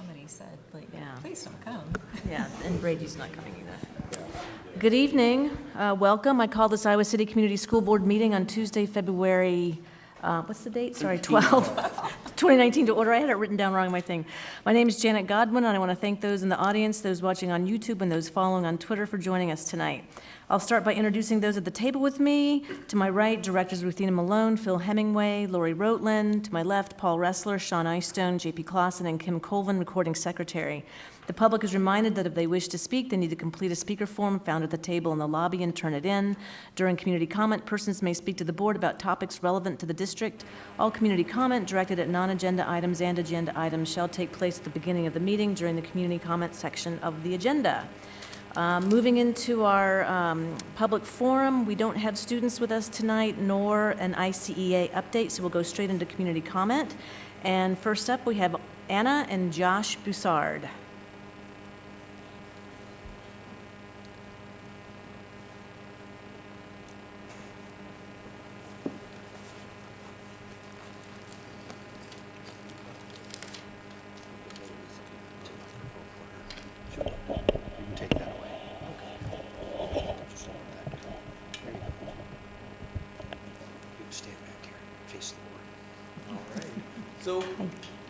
somebody said, like, Yeah. please don't come. Yeah, and Brady's not coming either. Good evening. Welcome. I call this Iowa City Community School Board meeting on Tuesday, February, what's the date? Sorry, 12, 2019 to order. I had it written down wrong in my thing. My name is Janet Godwin, and I want to thank those in the audience, those watching on YouTube, and those following on Twitter for joining us tonight. I'll start by introducing those at the table with me. To my right, Directors Ruthina Malone, Phil Hemingway, Lori Rotland. To my left, Paul Ressler, Sean Eystone, JP Clausen, and Kim Colvin, Recording Secretary. The public is reminded that if they wish to speak, they need to complete a speaker form found at the table in the lobby and turn it in. During community comment, persons may speak to the board about topics relevant to the district. All community comment directed at non-agenda items and agenda items shall take place at the beginning of the meeting during the community comment section of the agenda. Moving into our public forum, we don't have students with us tonight, nor an ICEA update, so we'll go straight into community comment. And first up, we have Anna and Josh Boussard. You can take that away. Okay. Just let that go. There you go. You can stand back here and face the board. All right. So,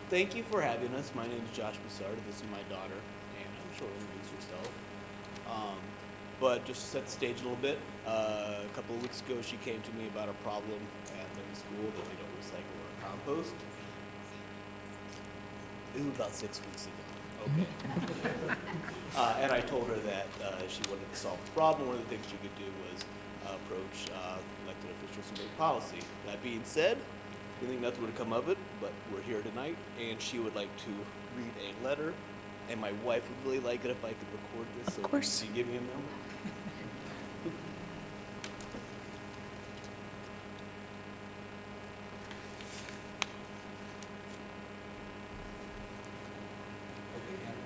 thank you for having us. My name is Josh Boussard. This is my daughter, Anna. She'll introduce herself. But just to set the stage a little bit, a couple of weeks ago, she came to me about a problem at the school that they don't recycle or compost. It was about 6 weeks ago. Okay. And I told her that she wanted to solve the problem. One of the things she could do was approach elected officials and make policy. That being said, I think nothing would come of it, but we're here tonight, and she would like to read a letter, and my wife would really like it if I could record this. Of course. Can you give me a moment? Okay, Anna.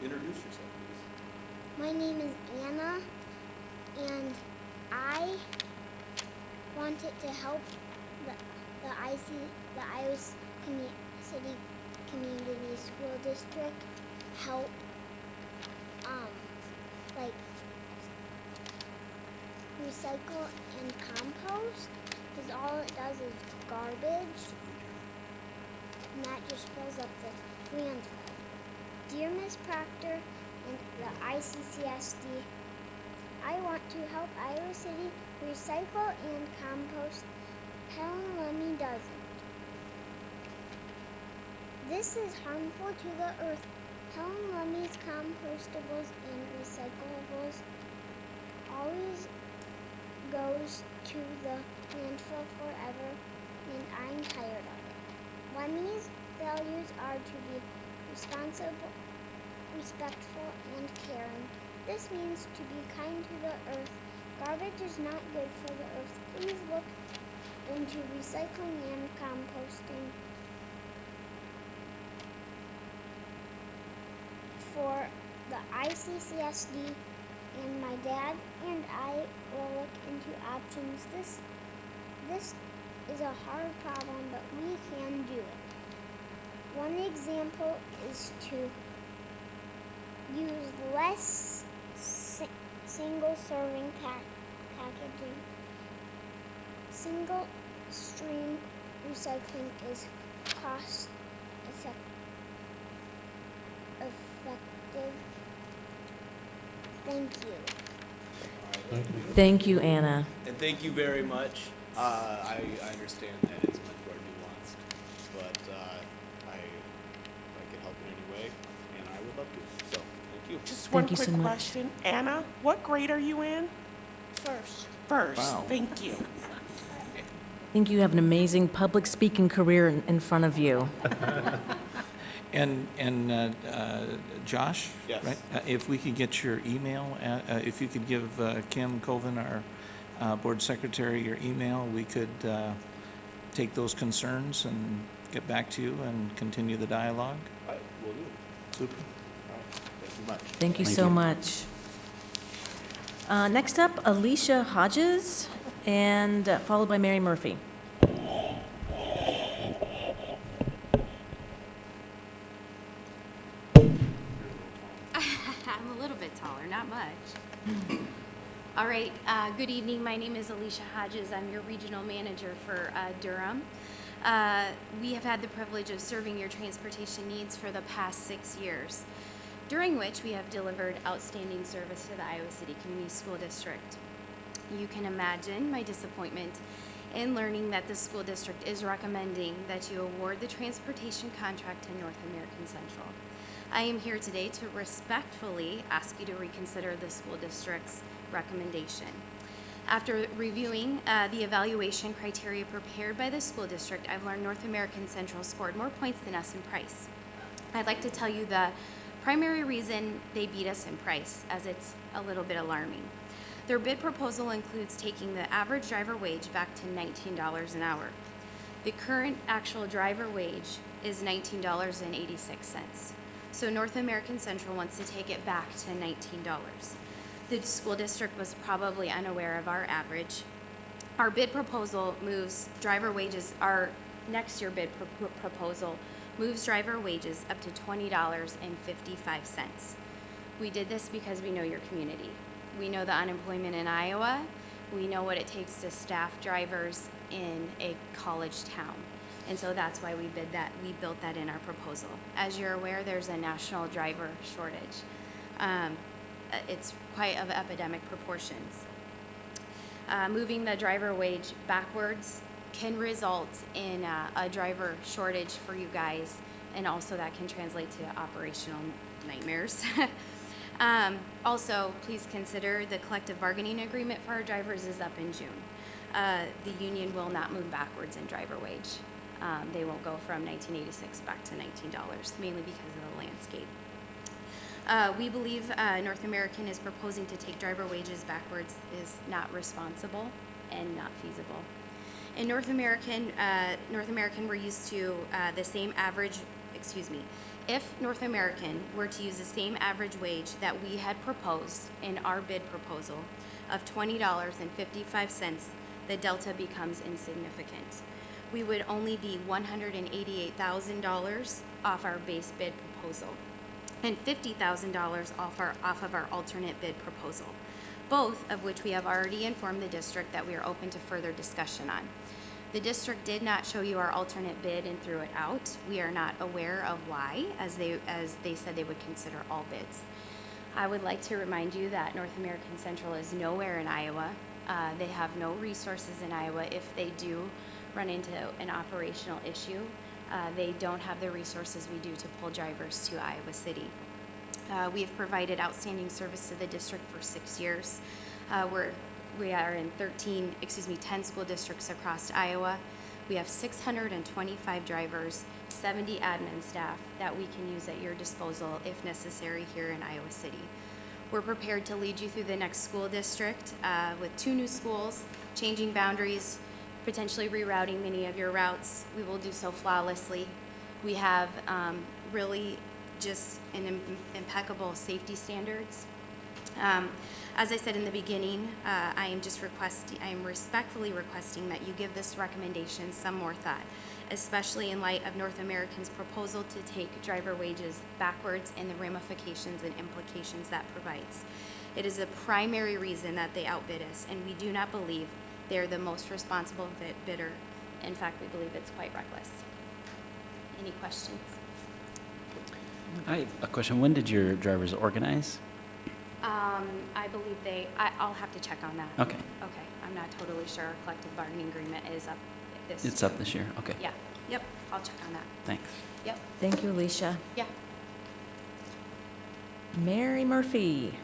Introduce yourself, please. My name is Anna, and I wanted to help the Iowa City Community School District help, like recycle and compost, because all it does is garbage, and that just fills up the landfill. Dear Ms. Proctor and the ICCSD, I want to help Iowa City recycle and compost. Helen Lemmy doesn't. This is harmful to the earth. Helen Lemmy's compostables and recyclables always goes to the landfill forever, and I'm tired of it. Lemmy's values are to be responsible, respectful, and caring. This means to be kind to the earth. Garbage is not good for the earth. Please look into recycling and composting. For the ICCSD, and my dad and I will look into options. This is a hard problem, but we can do it. One example is to use less single-serving packaging. Single-stream recycling is cost-effective. Thank you. Thank you, Anna. And thank you very much. I understand that it's much more nuanced, but if I can help in any way, and I would love to. So, thank you. Just one Thank you quick so much. question. Anna, what grade are you in? First. First. Wow. Thank you. I think you have an amazing public speaking career in front of you. And Josh? Yes. Right? If we could get your email, if you could give Kim Colvin, our board secretary, your email, we could take those concerns and get back to you and continue the dialogue. All right, will do. Super. All right, thank you much. Thank you so much. Next up, Alicia Hodges, and followed by Mary Murphy. I'm a little bit taller, not much. All right, good evening. My name is Alicia Hodges. I'm your regional manager for Durham. We have had the privilege of serving your transportation needs for the past 6 years, during which we have delivered outstanding service to the Iowa City Community School District. You can imagine my disappointment in learning that the school district is recommending that you award the transportation contract to North American Central. I am here today to respectfully ask you to reconsider the school district's recommendation. After reviewing the evaluation criteria prepared by the school district, I've learned North American Central scored more points than us in price. I'd like to tell you the primary reason they beat us in price, as it's a little bit alarming. Their bid proposal includes taking the average driver wage back to $19 an hour. The current actual driver wage is $19.86. So North American Central wants to take it back to $19. The school district was probably unaware of our average. Our bid proposal moves driver wages, our next year bid proposal moves driver wages up to $20.55. We did this because we know your community. We know the unemployment in Iowa. We know what it takes to staff drivers in a college town. And so that's why we built that in our proposal. As you're aware, there's a national driver shortage. It's quite of epidemic proportions. Moving the driver wage backwards can result in a driver shortage for you guys, and also that can translate to operational nightmares. Also, please consider the collective bargaining agreement for our drivers is up in June. The union will not move backwards in driver wage. They will go from $19.86 back to $19, mainly because of the landscape. We believe North American is proposing to take driver wages backwards is not responsible and not feasible. In North American, we're used to the same average, if North American were to use the same average wage that we had proposed in our bid proposal of $20.55, the delta becomes insignificant. We would only be $188,000 off our base bid proposal and $50,000 off of our alternate bid proposal, both of which we have already informed the district that we are open to further discussion on. The district did not show you our alternate bid and threw it out. We are not aware of why, as they said they would consider all bids. I would like to remind you that North American Central is nowhere in Iowa. They have no resources in Iowa. If they do run into an operational issue, they don't have the resources we do to pull drivers to Iowa City. We have provided outstanding service to the district for 6 years. We are in 10 school districts across Iowa. We have 625 drivers, 70 admin staff that we can use at your disposal if necessary here in Iowa City. We're prepared to lead you through the next school district with 2 new schools, changing boundaries, potentially rerouting many of your routes. We will do so flawlessly. We have really just impeccable safety standards. As I said in the beginning, I am respectfully requesting that you give this recommendation some more thought, especially in light of North American's proposal to take driver wages backwards and the ramifications and implications that provides. It is a primary reason that they outbid us, and we do not believe they're the most responsible bidder. In fact, we believe it's quite reckless. Any questions? I have a question. When did your drivers organize? I believe I'll have to check on that. Okay. Okay, I'm not totally sure. Our collective bargaining agreement is up this. It's up this year. Okay. Yeah, yep, I'll check on that. Thanks. Yep, Thank you, Alicia. yeah. Mary Murphy.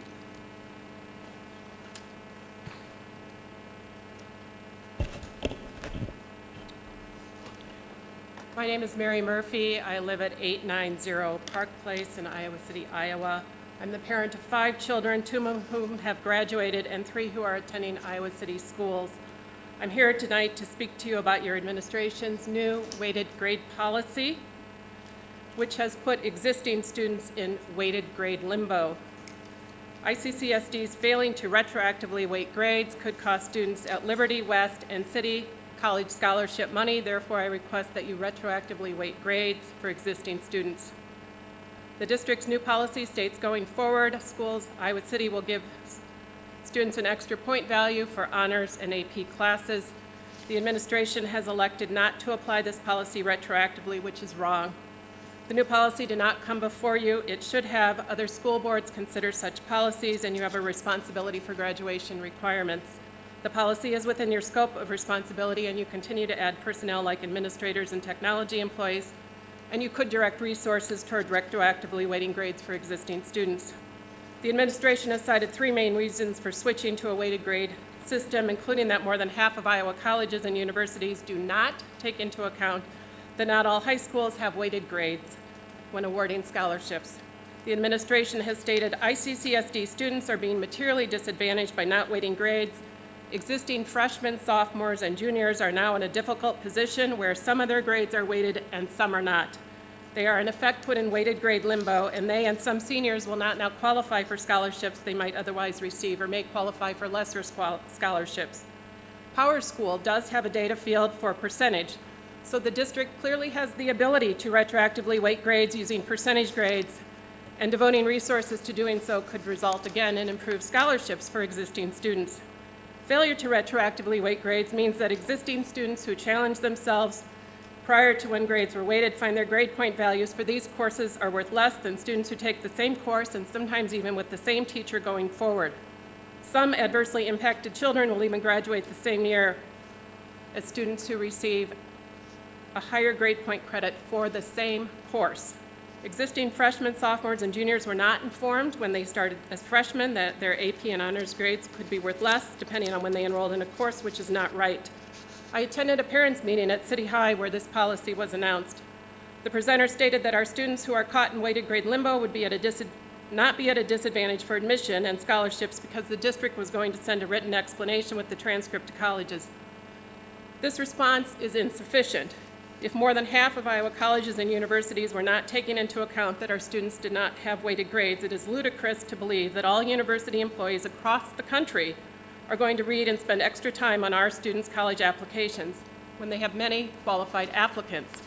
My name is Mary Murphy. I live at 890 Park Place in Iowa City, Iowa. I'm the parent of 5 children, 2 of whom have graduated and 3 who are attending Iowa City schools. I'm here tonight to speak to you about your administration's new weighted grade policy, which has put existing students in weighted grade limbo. ICCSD's failing to retroactively weight grades could cost students at Liberty, West, and City college scholarship money. Therefore, I request that you retroactively weight grades for existing students. The district's new policy states going forward, schools, Iowa City will give students an extra point value for honors and AP classes. The administration has elected not to apply this policy retroactively, which is wrong. The new policy did not come before you. It should have. Other school boards consider such policies, and you have a responsibility for graduation requirements. The policy is within your scope of responsibility, and you continue to add personnel like administrators and technology employees, and you could direct resources toward retroactively weighting grades for existing students. The administration has cited 3 main reasons for switching to a weighted grade system, including that more than half of Iowa colleges and universities do not take into account that not all high schools have weighted grades when awarding scholarships. The administration has stated ICCSD students are being materially disadvantaged by not weighting grades. Existing freshmen, sophomores, and juniors are now in a difficult position where some of their grades are weighted and some are not. They are in effect put in weighted grade limbo, and they and some seniors will not now qualify for scholarships they might otherwise receive or may qualify for lesser scholarships. Power School does have a data field for percentage, so the district clearly has the ability to retroactively weight grades using percentage grades, and devoting resources to doing so could result again in improved scholarships for existing students. Failure to retroactively weight grades means that existing students who challenge themselves prior to when grades were weighted find their grade point values for these courses are worth less than students who take the same course and sometimes even with the same teacher going forward. Some adversely impacted children will even graduate the same year as students who receive a higher grade point credit for the same course. Existing freshmen, sophomores, and juniors were not informed when they started as freshmen that their AP and honors grades could be worth less depending on when they enrolled in a course, which is not right. I attended a parents' meeting at City High where this policy was announced. The presenter stated that our students who are caught in weighted grade limbo would be not be at a disadvantage for admission and scholarships because the district was going to send a written explanation with the transcript to colleges. This response is insufficient. If more than half of Iowa colleges and universities were not taking into account that our students did not have weighted grades, it is ludicrous to believe that all university employees across the country are going to read and spend extra time on our students' college applications when they have many qualified applicants.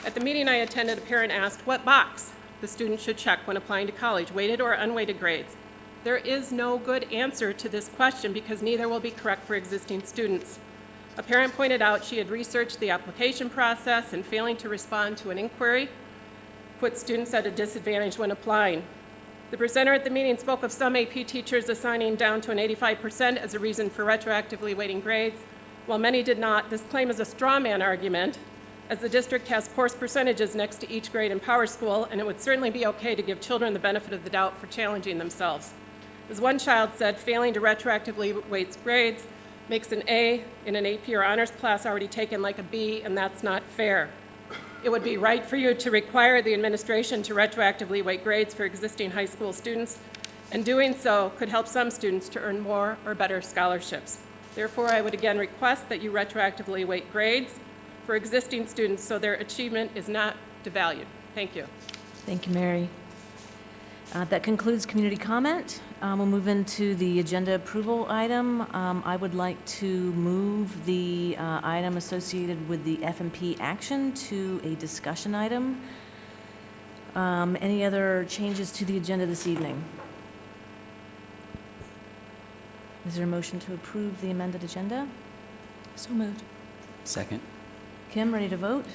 At the meeting I attended, a parent asked what box the student should check when applying to college, weighted or unweighted grades. There is no good answer to this question because neither will be correct for existing students. A parent pointed out she had researched the application process and failing to respond to an inquiry put students at a disadvantage when applying. The presenter at the meeting spoke of some AP teachers assigning down to an 85% as a reason for retroactively weighting grades. While many did not, this claim is a straw man argument, as the district has course percentages next to each grade in Power School, and it would certainly be okay to give children the benefit of the doubt for challenging themselves. As one child said, failing to retroactively weight grades makes an A in an AP or honors class already taken like a B, and that's not fair. It would be right for you to require the administration to retroactively weight grades for existing high school students, and doing so could help some students to earn more or better scholarships. Therefore, I would again request that you retroactively weight grades for existing students so their achievement is not devalued. Thank you. Thank you, Mary. That concludes community comment. We'll move into the agenda approval item. I would like to move the item associated with the F&P action to a discussion item. Any other changes to the agenda this evening? Is there a motion to approve the amended agenda? So moved. Second. Kim, ready to vote?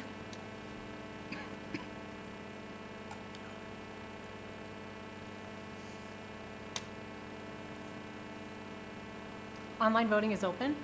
Online voting is open.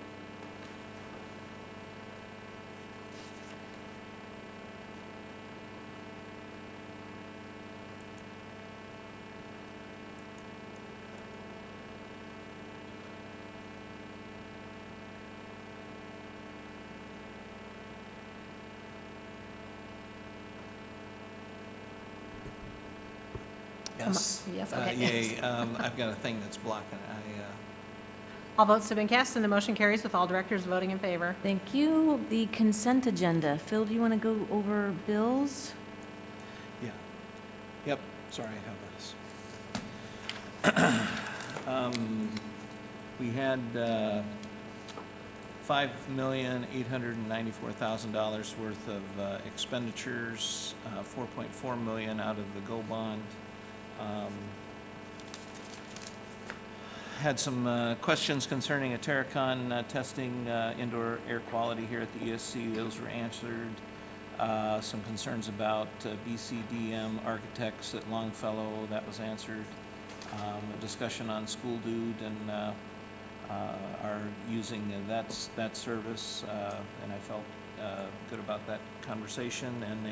Yes. Yes, okay. Yay, I've got a thing that's blocking. All votes have been cast and the motion carries with all directors voting in favor. Thank you. The consent agenda. Phil, do you want to go over bills? Yeah. Yep, sorry, I have this. We had $5,894,000 worth of expenditures, $4.4 million out of the GO bond. Had some questions concerning a Terracon testing indoor air quality here at the ESC. Those were answered. Some concerns about BCDM architects at Longfellow, that was answered. A discussion on School Dude and are using that service, and I felt good about that conversation. And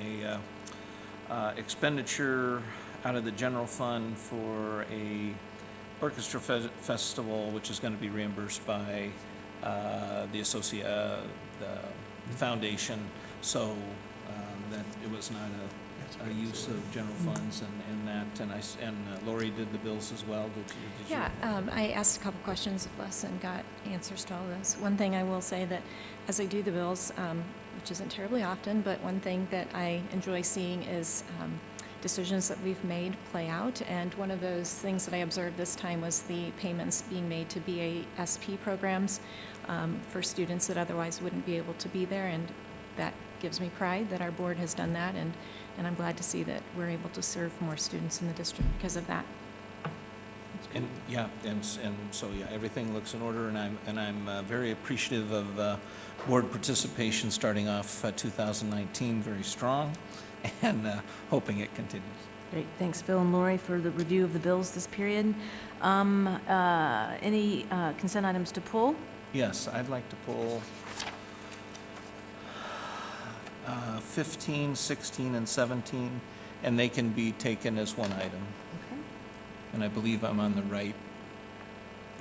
a expenditure out of the general fund for a orchestra festival, which is going to be reimbursed by the foundation, so that it was not a use of general funds and that, and Lori did the bills as well. Did you? Yeah, I asked a couple questions of Les and got answers to all of those. One thing I will say that as I do the bills, which isn't terribly often, but one thing that I enjoy seeing is decisions that we've made play out. And one of those things that I observed this time was the payments being made to BASP programs for students that otherwise wouldn't be able to be there. And that gives me pride that our board has done that. And I'm glad to see that we're able to serve more students in the district because of that. And yeah, and so yeah, everything looks in order, and I'm very appreciative of board participation starting off 2019 very strong, and hoping it continues. Great, thanks Phil and Lori for the review of the bills this period. Any consent items to pull? Yes, I'd like to pull 15, 16, and 17, and they can be taken as one item. Okay. And I believe I'm on the right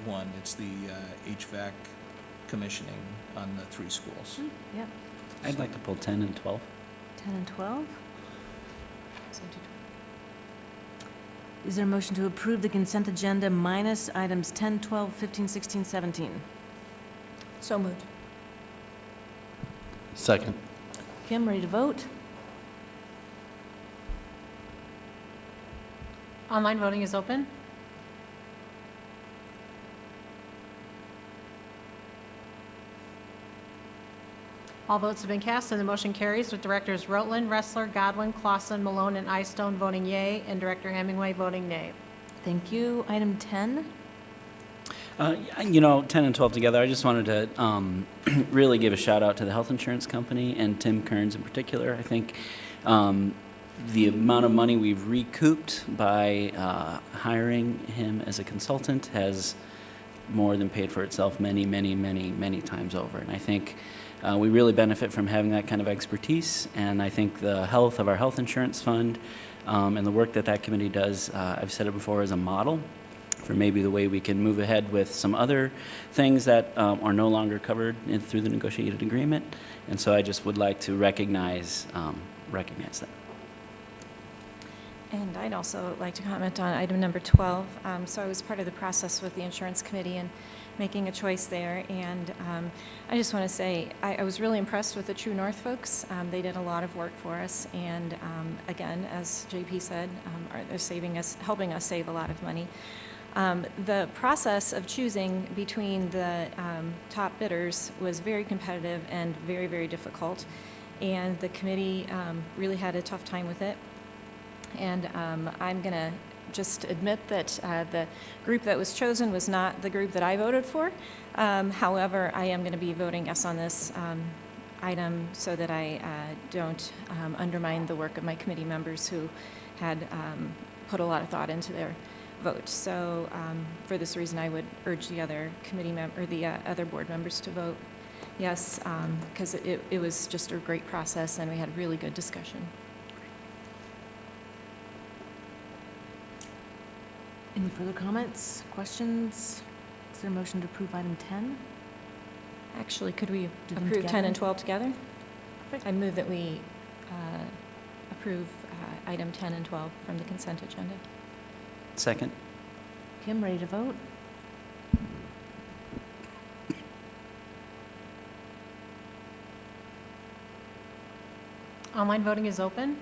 one. It's the HVAC commissioning on the 3 schools. Yep, I'd like to pull 10 and 12. 10 and 12. Is there a motion to approve the consent agenda minus items 10, 12, 15, 16, 17? So moved. Second. Kim, ready to vote? Online voting is open. All votes have been cast and the motion carries with Directors Rotland, Ressler, Godwin, Clausen, Malone, and Eystone voting yea, and Director Hemingway voting nay. Thank you. Item 10. 10 and 12 together, I just wanted to really give a shout out to the health insurance company and Tim Kearns in particular. I think the amount of money we've recouped by hiring him as a consultant has more than paid for itself many, many, many, many times over. And I think we really benefit from having that kind of expertise. And I think the health of our health insurance fund and the work that that committee does, I've said it before, is a model for maybe the way we can move ahead with some other things that are no longer covered through the negotiated agreement. And so I just would like to recognize that. And I'd also like to comment on item number 12. So I was part of the process with the insurance committee and making a choice there. And I just want to say I was really impressed with the True North folks. They did a lot of work for us. And again, as JP said, they're helping us save a lot of money. The process of choosing between the top bidders was very competitive and very, very difficult. And the committee really had a tough time with it. And I'm going to just admit that the group that was chosen was not the group that I voted for. However, I am going to be voting yes on this item so that I don't undermine the work of my committee members who had put a lot of thought into their vote. So for this reason, I would urge the other other board members to vote yes, because it was just a great process and we had really good discussion. Any further comments, questions? Is there a motion to approve item 10? Actually, could we Do them approve 10 together? and 12 together? Perfect. I move that we approve item 10 and 12 from the consent agenda. Second. Kim, ready to vote? Online voting is open.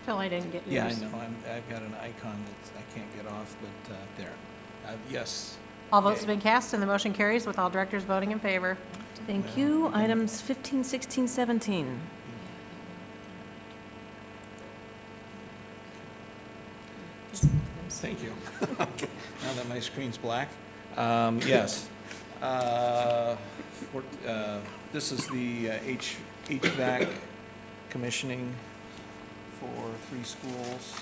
Phil, I didn't get yours. Yeah, I know, I've got an icon that I can't get off, but there. Yes. All votes have been cast, and the motion carries with all directors voting in favor. Thank you. Items 15, 16, 17. Thank you. Now that my screen's black. Yes. This is the HVAC commissioning for 3 schools.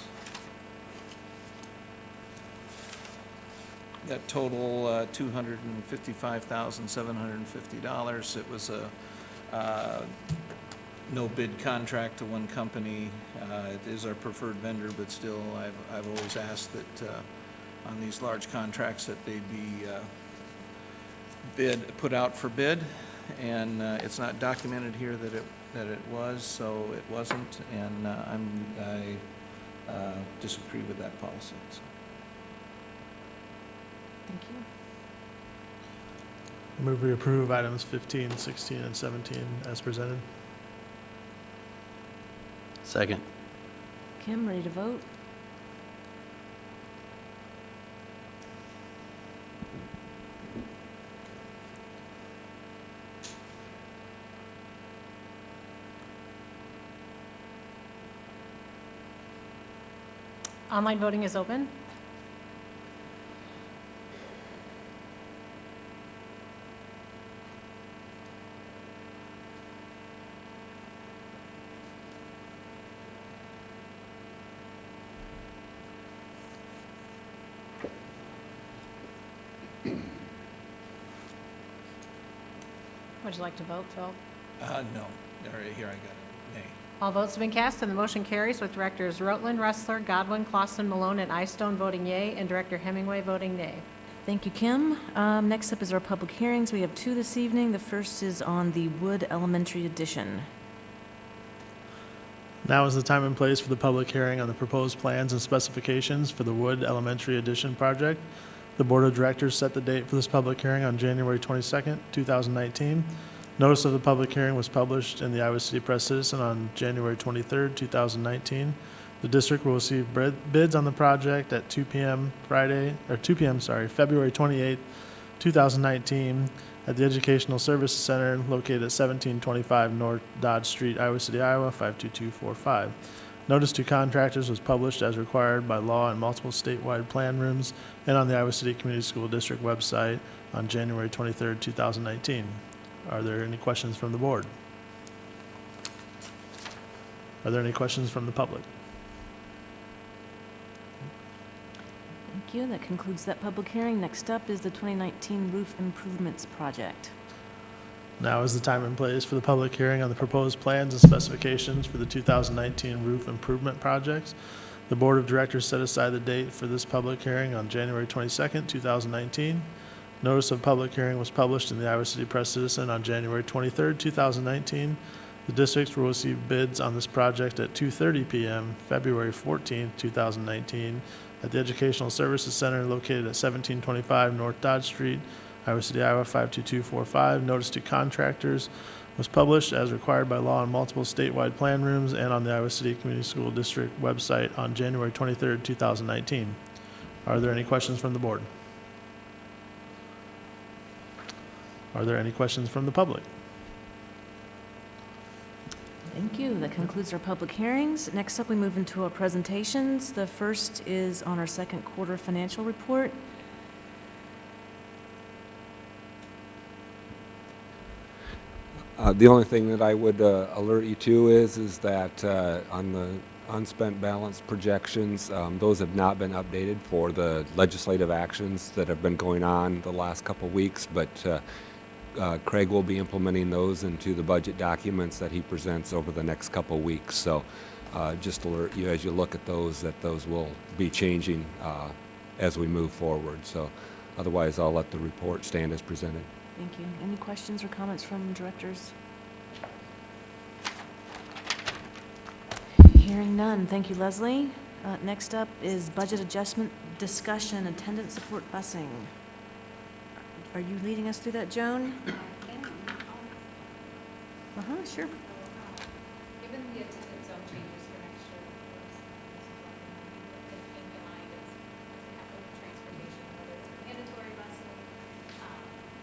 That total $255,750. It was a no bid contract to one company. It is our preferred vendor, but still, I've always asked that on these large contracts that they be put out for bid, and it's not documented here that it was, so it wasn't, and I disagree with that policy. So. Thank you. I move we approve items 15, 16, and 17 as presented. Second. Kim, ready to vote? Online voting is open. Would you like to vote, Phil? No. All right, here I got it. Nay. All votes have been cast, and the motion carries with Directors Rotland, Ressler, Godwin, Clausen, Malone, and Eystone voting yea, and Director Hemingway voting nay. Thank you, Kim. Next up is our public hearings. We have 2 this evening. The first is on the Wood Elementary addition. Now is the time and place for the public hearing on the proposed plans and specifications for the Wood Elementary Addition project. The Board of Directors set the date for this public hearing on January 22nd, 2019. Notice of the public hearing was published in the Iowa City Press Citizen on January 23rd, 2019. The district will receive bids on the project at 2 p.m. February 28th, 2019 at the Educational Services Center located at 1725 North Dodge Street, Iowa City, Iowa, 52245. Notice to contractors was published as required by law in multiple statewide plan rooms and on the Iowa City Community School District website on January 23rd, 2019. Are there any questions from the board? Are there any questions from the public? Thank you. That concludes that public hearing. Next up is the 2019 Roof Improvements Project. Now is the time and place for the public hearing on the proposed plans and specifications for the 2019 roof improvement projects. The Board of Directors set aside the date for this public hearing on January 22nd, 2019. Notice of public hearing was published in the Iowa City Press Citizen on January 23rd, 2019. The districts will receive bids on this project at 2:30 p.m. February 14th, 2019 at the Educational Services Center located at 1725 North Dodge Street, Iowa City, Iowa, 52245. Notice to contractors was published as required by law in multiple statewide plan rooms and on the Iowa City Community School District website on January 23rd, 2019. Are there any questions from the board? Are there any questions from the public? Thank you. That concludes our public hearings. Next up, we move into our presentations. The first is on our second quarter financial report. The only thing that I would alert you to is that on the unspent balance projections, those have not been updated for the legislative actions that have been going on the last couple of weeks, but Craig will be implementing those into the budget documents that he presents over the next couple of weeks. So just alert you as you look at those that those will be changing as we move forward. So otherwise, I'll let the report stand as presented. Thank you. Any questions or comments from directors? Hearing none. Thank you, Leslie. Next up is budget adjustment discussion, attendance support busing. Are you leading us through that, Joan? Sure. Given the attendance zone changes for next year, of course.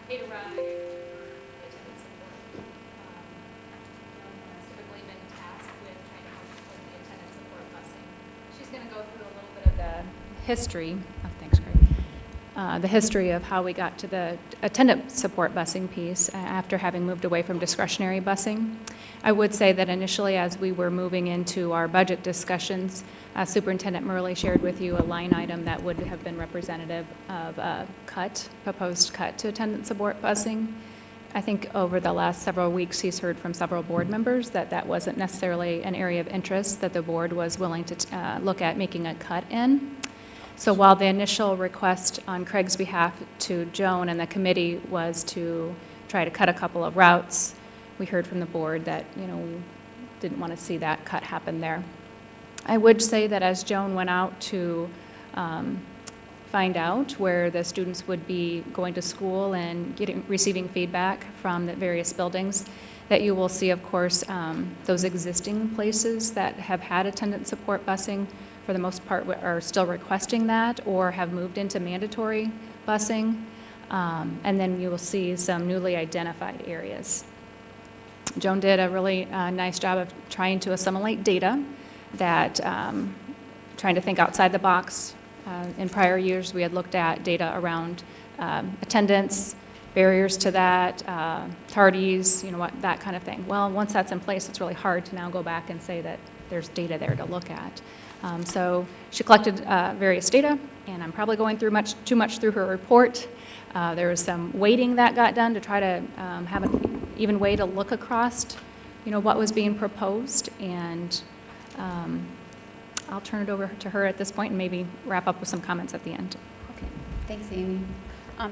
pay to ride or attendance support. Joan has typically been tasked with trying to help with the attendance support busing. She's going to go through a little bit of the history. Oh, thanks, Craig. The history of how we got to the attendance support busing piece after having moved away from discretionary busing. I would say that initially, as we were moving into our budget discussions, Superintendent Murley shared with you a line item that would have been representative of a proposed cut to attendance support busing. I think over the last several weeks, he's heard from several board members that that wasn't necessarily an area of interest that the board was willing to look at making a cut in. So while the initial request on Craig's behalf to Joan and the committee was to try to cut a couple of routes, we heard from the board that, we didn't want to see that cut happen there. I would say that as Joan went out to find out where the students would be going to school and receiving feedback from the various buildings, that you will see, of course, those existing places that have had attendance support busing for the most part are still requesting that or have moved into mandatory busing. And then you will see some newly identified areas. Joan did a really nice job of trying to assimilate data that, trying to think outside the box. In prior years, we had looked at data around attendance, barriers to that, tardies, that kind of thing. Well, once that's in place, it's really hard to now go back and say that there's data there to look at. So she collected various data, and I'm probably going through too much through her report. There was some weighting that got done to try to have an even way to look across, what was being proposed, and I'll turn it over to her at this point and maybe wrap up with some comments at the end. Okay, thanks, Amy.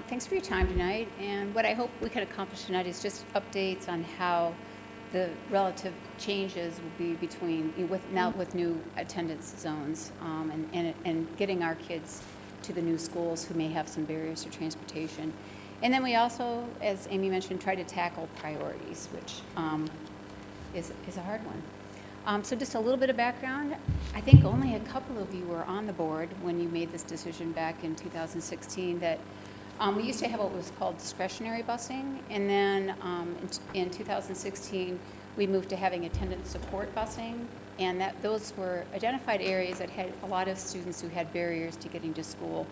Thanks for your time tonight, and what I hope we can accomplish tonight is just updates on how the relative changes will be between, with new attendance zones, and getting our kids to the new schools who may have some barriers to transportation. And then we also, as Amy mentioned, try to tackle priorities, which is a hard one. So just a little bit of background. I think only a couple of you were on the board when you made this decision back in 2016 that we used to have what was called discretionary busing, and then in 2016 we moved to having attendance support busing, and those were identified areas that had a lot of students who had barriers to getting to school.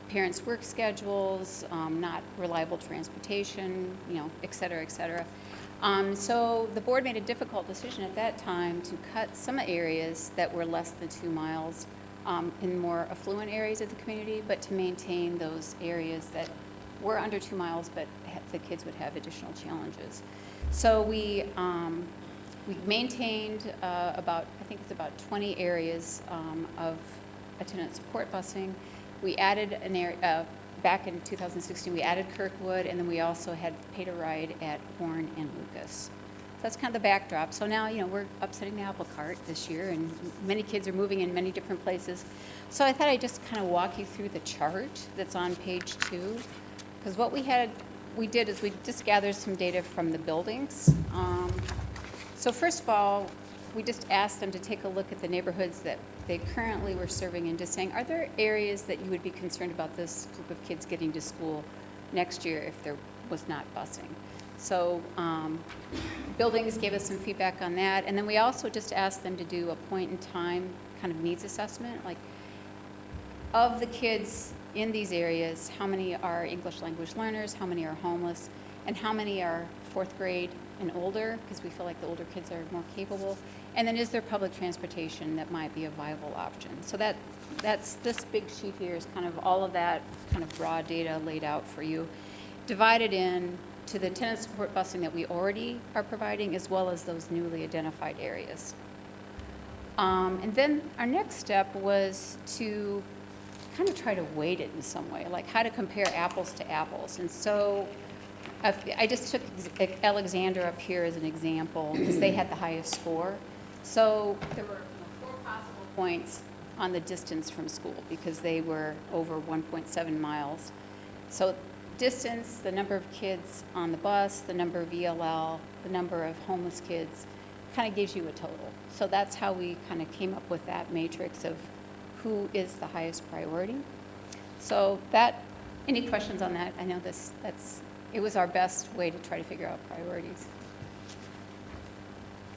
Parents' work schedules, not reliable transportation, et cetera, et cetera. So the board made a difficult decision at that time to cut some areas that were less than 2 miles in more affluent areas of the community, but to maintain those areas that were under 2 miles, but the kids would have additional challenges. So we maintained about 20 areas of attendance support busing. We added an area, back in 2016, we added Kirkwood, and then we also had pay to ride at Horn and Lucas. So that's kind of the backdrop. So now, we're upsetting the apple cart this year, and many kids are moving in many different places. So I thought I'd just kind of walk you through the chart that's on page 2, because what we did is we just gathered some data from the buildings. So first of all, we just asked them to take a look at the neighborhoods that they currently were serving and just saying, are there areas that you would be concerned about this group of kids getting to school next year if there was not busing? So buildings gave us some feedback on that. And then we also just asked them to do a point in time kind of needs assessment, like of the kids in these areas, how many are English language learners, how many are homeless, and how many are 4th grade and older, because we feel like the older kids are more capable. And then is there public transportation that might be a viable option? So that's this big sheet here is kind of all of that kind of raw data laid out for you, divided in to the attendance support busing that we already are providing, as well as those newly identified areas. And then our next step was to kind of try to weight it in some way, like how to compare apples to apples. And so I just took Alexander up here as an example because they had the highest score. So there were 4 possible points on the distance from school because they were over 1.7 miles. So distance, the number of kids on the bus, the number of ELL, the number of homeless kids, kind of gives you a total. So that's how we kind of came up with that matrix of who is the highest priority. So any questions on that? I know that's it was our best way to try to figure out priorities.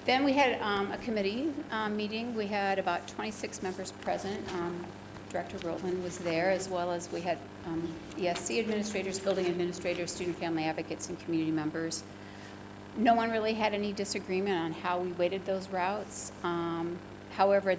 Then we had a committee meeting. We had about 26 members present. Director Rotland was there, as well as we had ESC administrators, building administrators, student family advocates, and community members. No one really had any disagreement on how we weighted those routes. However,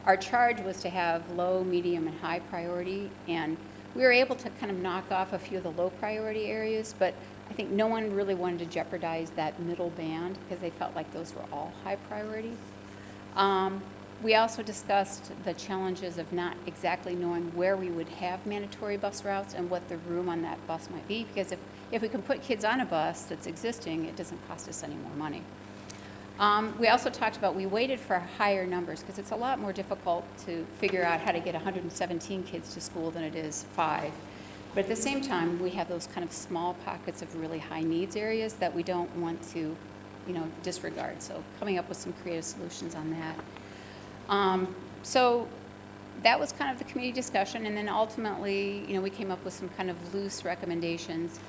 our charge was to have low, medium, and high priority, and we were able to kind of knock off a few of the low priority areas, but I think no one really wanted to jeopardize that middle band because they felt like those were all high priority. We also discussed the challenges of not exactly knowing where we would have mandatory bus routes and what the room on that bus might be, because if we can put kids on a bus that's existing, it doesn't cost us any more money. We also talked about, we waited for higher numbers because it's a lot more difficult to figure out how to get 117 kids to school than it is 5. But at the same time, we have those kind of small pockets of really high needs areas that we don't want to, disregard. So coming up with some creative solutions on that. So that was kind of the committee discussion, and then ultimately, we came up with some kind of loose recommendations.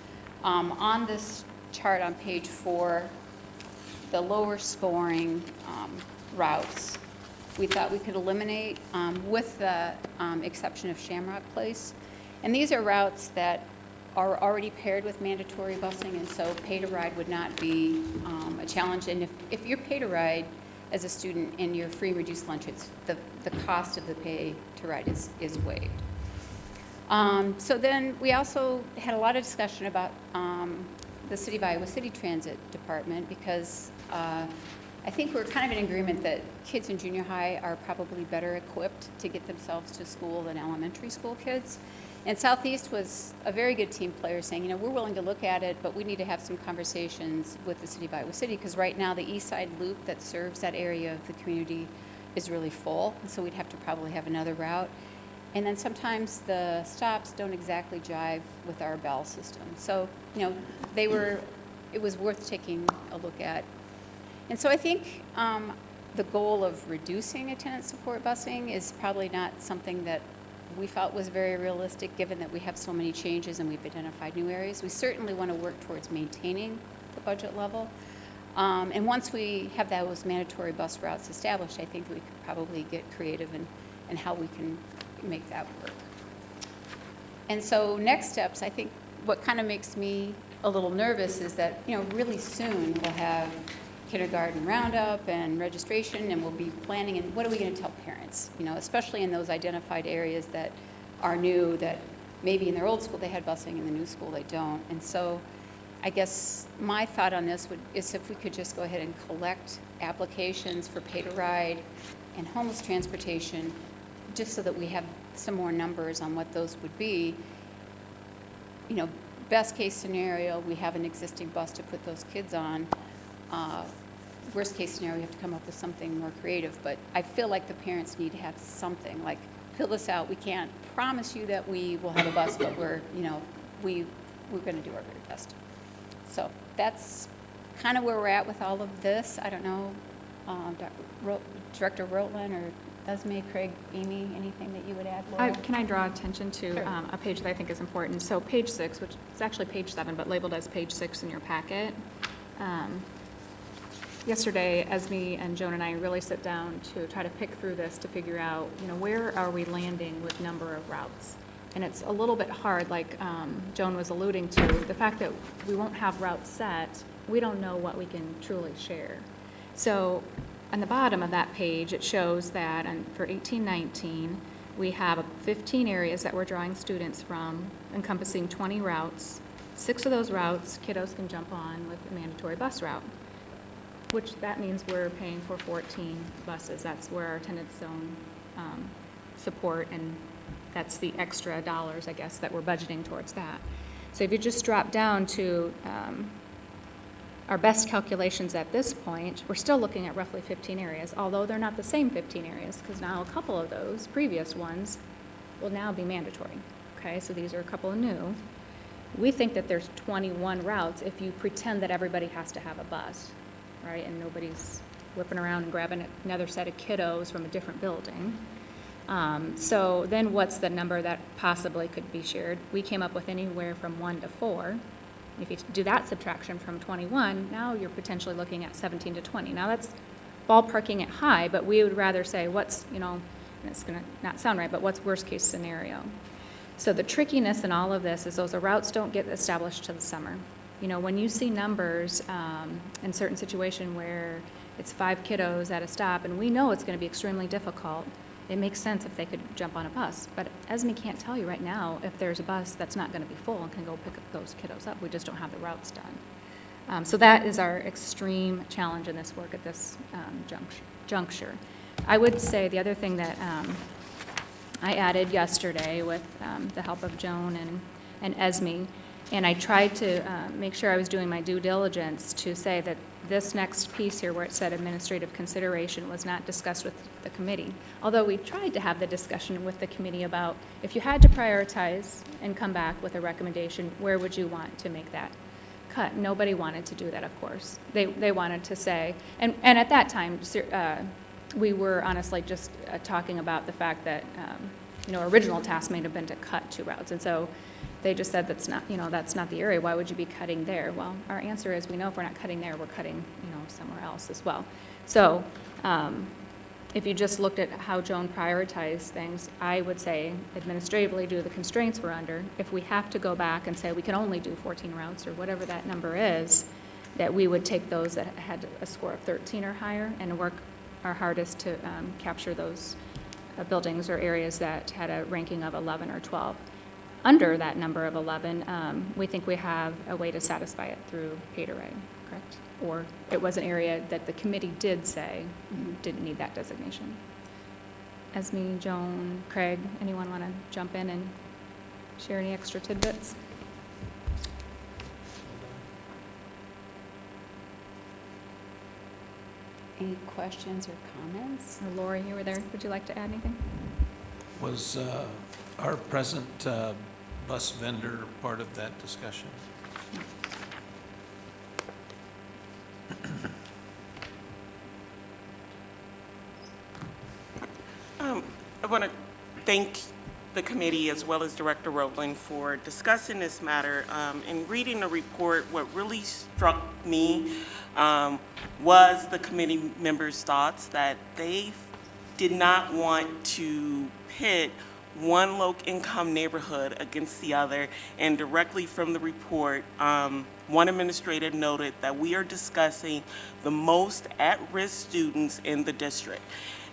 On this chart on page 4, the lower scoring routes, we thought we could eliminate with the exception of Shamrock Place. And these are routes that are already paired with mandatory busing, and so pay to ride would not be a challenge. And if you're pay to ride as a student and you're free and reduced lunch, it's the cost of the pay to ride is waived. So then we also had a lot of discussion about the City of Iowa City Transit Department, because I think we're kind of in agreement that kids in junior high are probably better equipped to get themselves to school than elementary school kids. And Southeast was a very good team player saying, we're willing to look at it, but we need to have some conversations with the City of Iowa City, because right now the East Side Loop that serves that area of the community is really full, and so we'd have to probably have another route. And then sometimes the stops don't exactly jive with our bell system. So, it was worth taking a look at. And so I think the goal of reducing attendant support busing is probably not something that we felt was very realistic, given that we have so many changes and we've identified new areas. We certainly want to work towards maintaining the budget level. And once we have those mandatory bus routes established, I think we could probably get creative in how we can make that work. And so next steps, I think what kind of makes me a little nervous is that, really soon we'll have kindergarten roundup and registration, and we'll be planning, and what are we going to tell parents, especially in those identified areas that are new, that maybe in their old school they had busing, in the new school they don't. And so I guess my thought on this is if we could just go ahead and collect applications for pay to ride and homeless transportation, just so that we have some more numbers on what those would be. Best case scenario, we have an existing bus to put those kids on. Worst case scenario, we have to come up with something more creative, but I feel like the parents need to have something, like, fill this out. We can't promise you that we will have a bus, but we're going to do our very best. So that's kind of where we're at with all of this. I don't know, Director Rotland or Esme, Craig, Amy, anything that you would add, Laura? Can I draw attention to Sure. a page that I think is important? So page 6, which is actually page 7, but labeled as page 6 in your packet. Yesterday, Esme and Joan and I really sit down to try to pick through this to figure out, where are we landing with number of routes? And it's a little bit hard, like Joan was alluding to, the fact that we won't have routes set, we don't know what we can truly share. So on the bottom of that page, it shows that for 18-19, we have 15 areas that we're drawing students from, encompassing 20 routes. 6 of those routes, kiddos can jump on with a mandatory bus route, which that means we're paying for 14 buses. That's where our attendance zone support, and that's the extra dollars, I guess, that we're budgeting towards that. So if you just drop down to our best calculations at this point, we're still looking at roughly 15 areas, although they're not the same 15 areas, because now a couple of those previous ones will now be mandatory. Okay, so these are a couple of new. We think that there's 21 routes if you pretend that everybody has to have a bus, right? And nobody's whipping around and grabbing another set of kiddos from a different building. So then what's the number that possibly could be shared? We came up with anywhere from 1 to 4. If you do that subtraction from 21, now you're potentially looking at 17 to 20. Now that's ballparking it high, but we would rather say what's, and it's going to not sound right, but what's worst case scenario? So the trickiness in all of this is those routes don't get established till the summer. When you see numbers in certain situation where it's 5 kiddos at a stop, and we know it's going to be extremely difficult, it makes sense if they could jump on a bus. But ESME can't tell you right now if there's a bus that's not going to be full and can go pick up those kiddos up. We just don't have the routes done. So that is our extreme challenge in this work at this juncture. I would say the other thing that I added yesterday with the help of Joan and ESME, and I tried to make sure I was doing my due diligence to say that this next piece here where it said administrative consideration was not discussed with the committee. Although we tried to have the discussion with the committee about if you had to prioritize and come back with a recommendation, where would you want to make that cut? Nobody wanted to do that, of course. They wanted to say, and at that time, we were honestly just talking about the fact that, original task may have been to cut 2 routes. And so they just said that's not the area. Why would you be cutting there? Well, our answer is we know if we're not cutting there, we're cutting, somewhere else as well. So if you just looked at how Joan prioritized things, I would say administratively due to the constraints we're under, if we have to go back and say we can only do 14 routes or whatever that number is, that we would take those that had a score of 13 or higher and work our hardest to capture those buildings or areas that had a ranking of 11 or 12. Under that number of 11, we think we have a way to satisfy it through pay to rate, correct? Or it was an area that the committee did say didn't need that designation. Esme, Joan, Craig, anyone want to jump in and share any extra tidbits? Any questions or comments? Or Lori, you were there. Would you like to add anything? Was our present bus vendor part of that discussion? I want to thank the committee as well as Director Rowland for discussing this matter. In reading the report, what really struck me was the committee members' thoughts that they did not want to pit one low-income neighborhood against the other, and directly from the report, one administrator noted that we are discussing the most at-risk students in the district.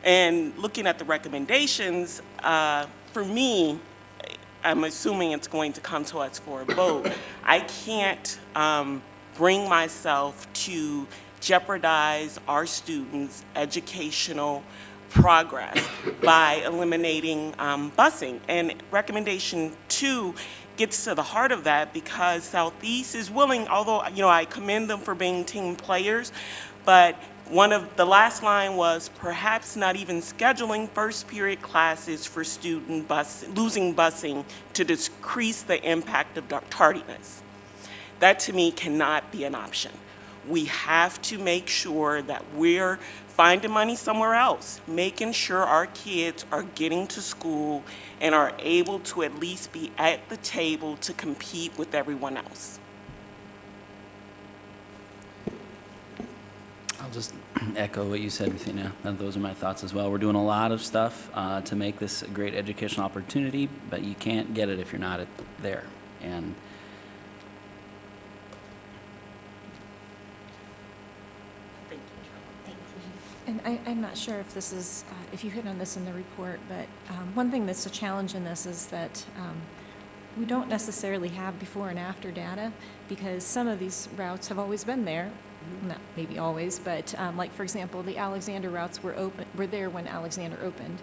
And looking at the recommendations, for me, I'm assuming it's going to come to us for a vote. I can't bring myself to jeopardize our students' educational progress by eliminating busing. And recommendation 2 gets to the heart of that because Southeast is willing, although I commend them for being team players, but one of the last line was perhaps not even scheduling first period classes for losing busing to decrease the impact of tardiness. That to me cannot be an option. We have to make sure that we're finding money somewhere else, making sure our kids are getting to school and are able to at least be at the table to compete with everyone else. I'll just echo what you said, Athena. Those are my thoughts as well. We're doing a lot of stuff to make this a great educational opportunity, but you can't get it if you're not there. And And I'm not sure if this is, if you hit on this in the report, but one thing that's a challenge in this is that we don't necessarily have before and after data because some of these routes have always been there. Not maybe always, but like for example, the Alexander routes were there when Alexander opened.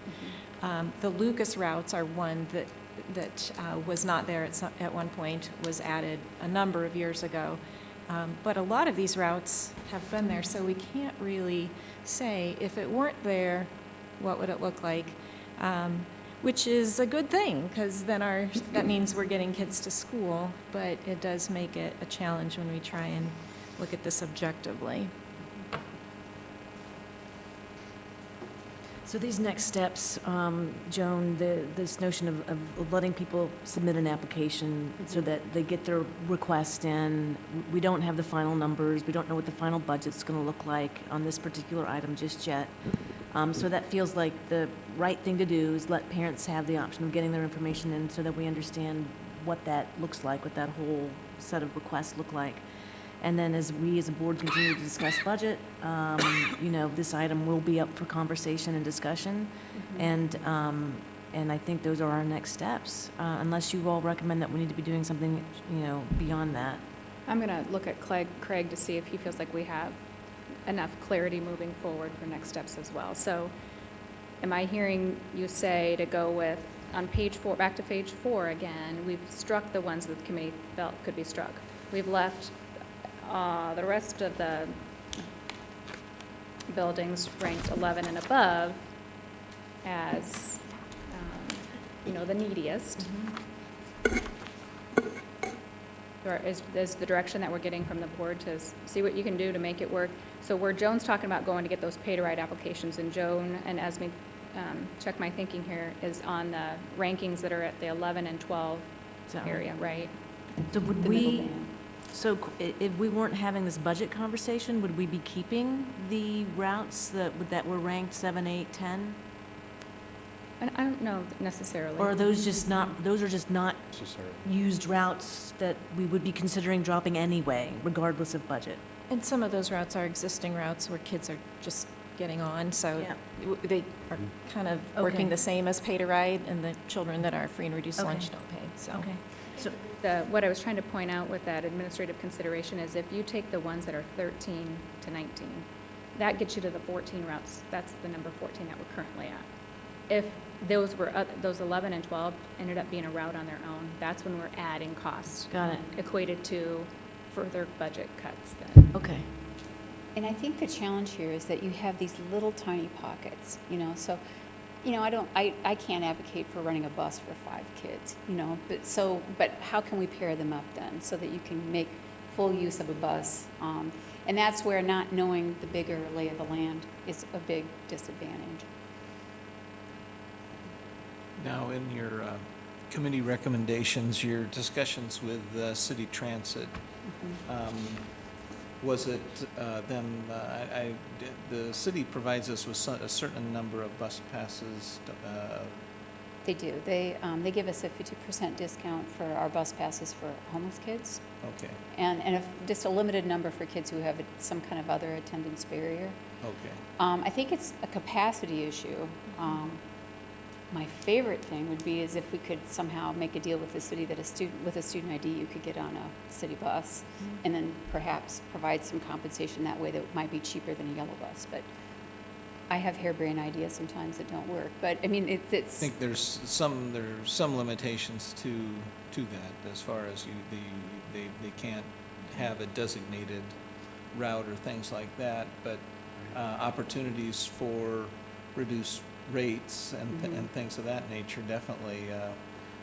The Lucas routes are one that was not there at one point, was added a number of years ago. But a lot of these routes have been there, so we can't really say if it weren't there, what would it look like? Which is a good thing, because then that means we're getting kids to school, but it does make it a challenge when we try and look at this objectively. So these next steps, Joan, this notion of letting people submit an application so that they get their request in. We don't have the final numbers. We don't know what the final budget's going to look like on this particular item just yet. So that feels like the right thing to do is let parents have the option of getting their information in so that we understand what that looks like, what that whole set of requests look like. And then as we as a board continue to discuss budget, this item will be up for conversation and discussion. And I think those are our next steps, unless you all recommend that we need to be doing something, beyond that. I'm going to look at Craig to see if he feels like we have enough clarity moving forward for next steps as well. So am I hearing you say to go with, on page 4, back to page 4 again, we've struck the ones that the committee felt could be struck. We've left the rest of the buildings ranked 11 and above as, the neediest. Or is the direction that we're getting from the board to see what you can do to make it work. So where Joan's talking about going to get those pay-to-ride applications, and Joan and Esme, check my thinking here, is on the rankings that are at the 11 and 12 area, right? So would we, if we weren't having this budget conversation, would we be keeping the routes that were ranked 7, 8, 10? And I don't know necessarily. Or are those just not used routes that we would be considering dropping anyway, regardless of budget? And some of those routes are existing routes where kids are just getting on, so they are kind of working the same as pay to ride, and the children that are free and reduced lunch don't pay, so. Okay. So What I was trying to point out with that administrative consideration is if you take the ones that are 13 to 19, that gets you to the 14 routes. That's the number 14 that we're currently at. If those 11 and 12 ended up being a route on their own, that's when we're adding costs. Got it. Equated to further budget cuts then. Okay. And I think the challenge here is that you have these little tiny pockets, so, I can't advocate for running a bus for 5 kids, but how can we pair them up then so that you can make full use of a bus? And that's where not knowing the bigger lay of the land is a big disadvantage. Now, in your committee recommendations, your discussions with City Transit, was it them, the city provides us with a certain number of bus passes? They do. They give us a 50% discount for our bus passes for homeless kids. Okay. And just a limited number for kids who have some kind of other attendance barrier. Okay. I think it's a capacity issue. My favorite thing would be is if we could somehow make a deal with the city that with a student ID you could get on a city bus, and then perhaps provide some compensation that way that might be cheaper than a yellow bus. But I have harebrained ideas sometimes that don't work. But I mean, it's. I think there's some limitations to that as far as they can't have a designated route or things like that, but opportunities for reduced rates and things of that nature, definitely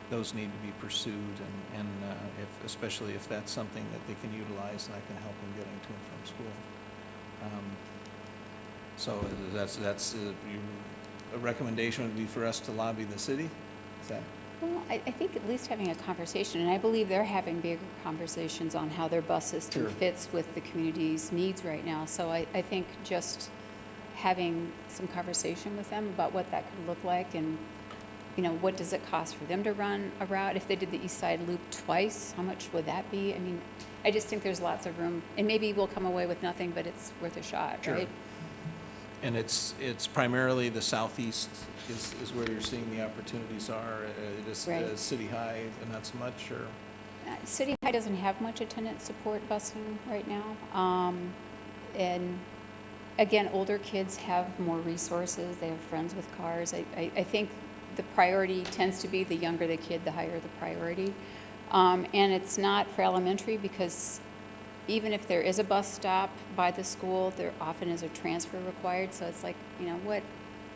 those need to be pursued, and especially if that's something that they can utilize and I can help them getting to and from school. So that's a recommendation would be for us to lobby the city? Is that? Well, I think at least having a conversation, and I believe they're having bigger conversations on how their bus system fits with the community's needs right now. So I think just having some conversation with them about what that could look like, and what does it cost for them to run a route? If they did the East Side Loop twice, how much would that be? I mean, I just think there's lots of room, and maybe we'll come away with nothing, but it's worth a shot, right? And it's primarily the southeast is where you're seeing the opportunities are. City High, and not so much, or? City High doesn't have much attendance support busing right now, and again, older kids have more resources. They have friends with cars. I think the priority tends to be the younger the kid, the higher the priority. And it's not for elementary, because even if there is a bus stop by the school, there often is a transfer required. So it's like, what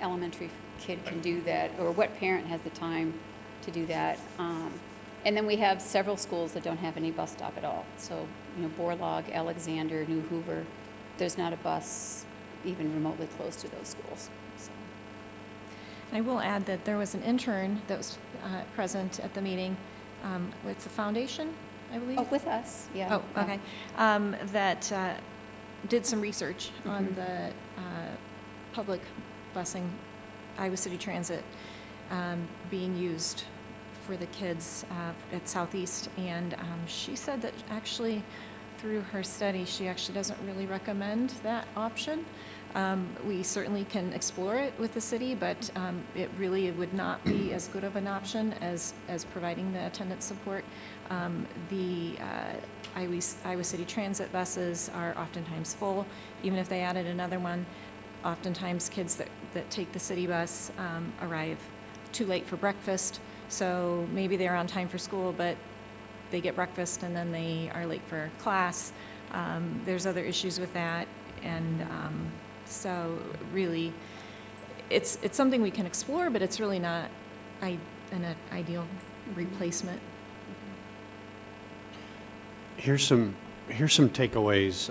elementary kid can do that, or what parent has the time to do that? And then we have several schools that don't have any bus stop at all. So, Borlaug, Alexander, New Hoover, there's not a bus even remotely close to those schools. So. I will add that there was an intern that was present at the meeting with the foundation, I believe. Oh, with us, yeah. Oh, okay. That did some research on the public busing, Iowa City Transit, being used for the kids at Southeast. And she said that actually, through her study, she actually doesn't really recommend that option. We certainly can explore it with the city, but it really would not be as good of an option as providing the attendance support. The Iowa City Transit buses are oftentimes full. Even if they added another one, oftentimes kids that take the city bus arrive too late for breakfast. So maybe they're on time for school, but they get breakfast and then they are late for class. There's other issues with that. And so really, it's something we can explore, but it's really not an ideal replacement. Here's some takeaways.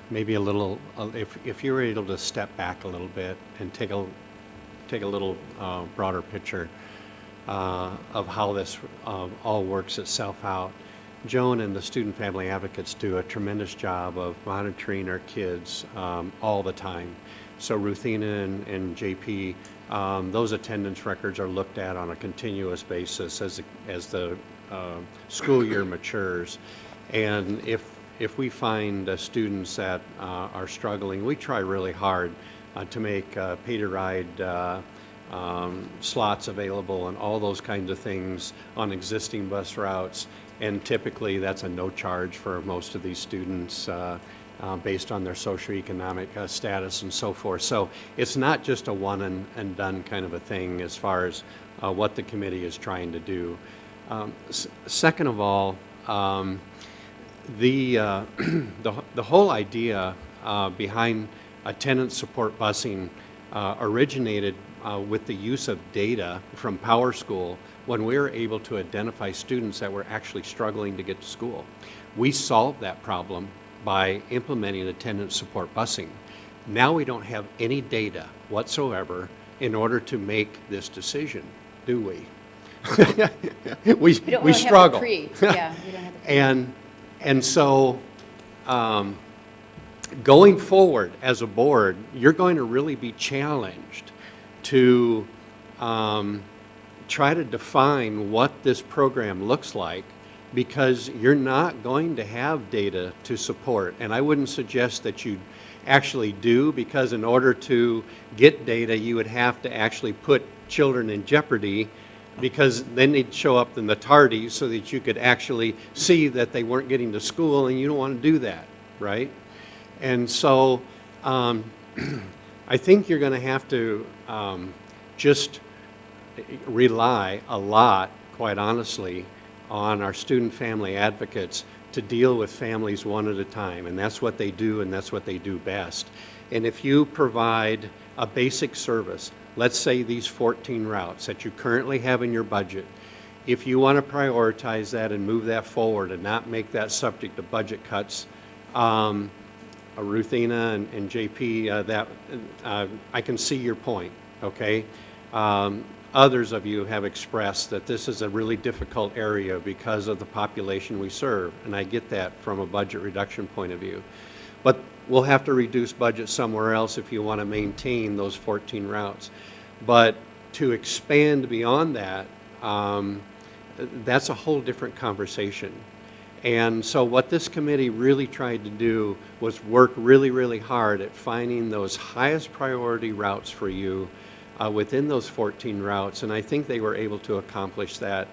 Maybe a little, if you were able to step back a little bit and take a little broader picture of how this all works itself out. Joan and the student family advocates do a tremendous job of monitoring our kids all the time. So Ruthina and JP, those attendance records are looked at on a continuous basis as the school year matures. And if we find students that are struggling, we try really hard to make pay to ride slots available and all those kinds of things on existing bus routes. And typically that's a no charge for most of these students based on their socioeconomic status and so forth. So it's not just a one and done kind of a thing as far as what the committee is trying to do. Second of all, the whole idea behind attendance support busing originated with the use of data from PowerSchool when we were able to identify students that were actually struggling to get to school. We solved that problem by implementing attendance support busing. Now we don't have any data whatsoever in order to make this decision, do we? we struggle. Yeah, we don't have the pre. And so going forward as a board, you're going to really be challenged to try to define what this program looks like, because you're not going to have data to support. And I wouldn't suggest that you actually do, because in order to get data, you would have to actually put children in jeopardy, because then they'd show up in the tardies so that you could actually see that they weren't getting to school, and you don't want to do that, right? And so I think you're going to have to just rely a lot, quite honestly, on our student family advocates to deal with families one at a time. And that's what they do, and that's what they do best. And if you provide a basic service, let's say these 14 routes that you currently have in your budget, if you want to prioritize that and move that forward and not make that subject to budget cuts, Ruthina and JP, I can see your point, okay? Others of you have expressed that this is a really difficult area because of the population we serve, and I get that from a budget reduction point of view. But we'll have to reduce budget somewhere else if you want to maintain those 14 routes. But to expand beyond that, that's a whole different conversation. And so what this committee really tried to do was work really, really hard at finding those highest priority routes for you within those 14 routes, and I think they were able to accomplish that,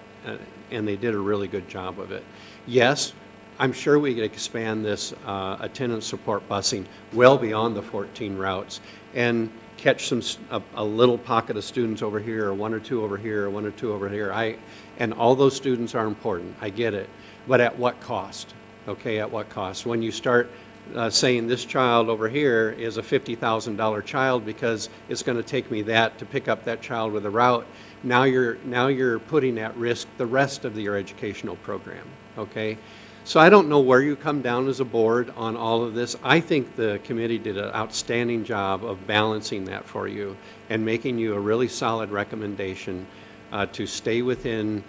and they did a really good job of it. Yes, I'm sure we could expand this attendance support busing well beyond the 14 routes and catch a little pocket of students over here, or one or two over here, or one or two over here. And all those students are important, I get it, but at what cost? Okay, at what cost? When you start saying this child over here is a $50,000 child because it's going to take me that to pick up that child with a route, now you're putting at risk the rest of your educational program, okay? So I don't know where you come down as a board on all of this. I think the committee did an outstanding job of balancing that for you and making you a really solid recommendation to stay within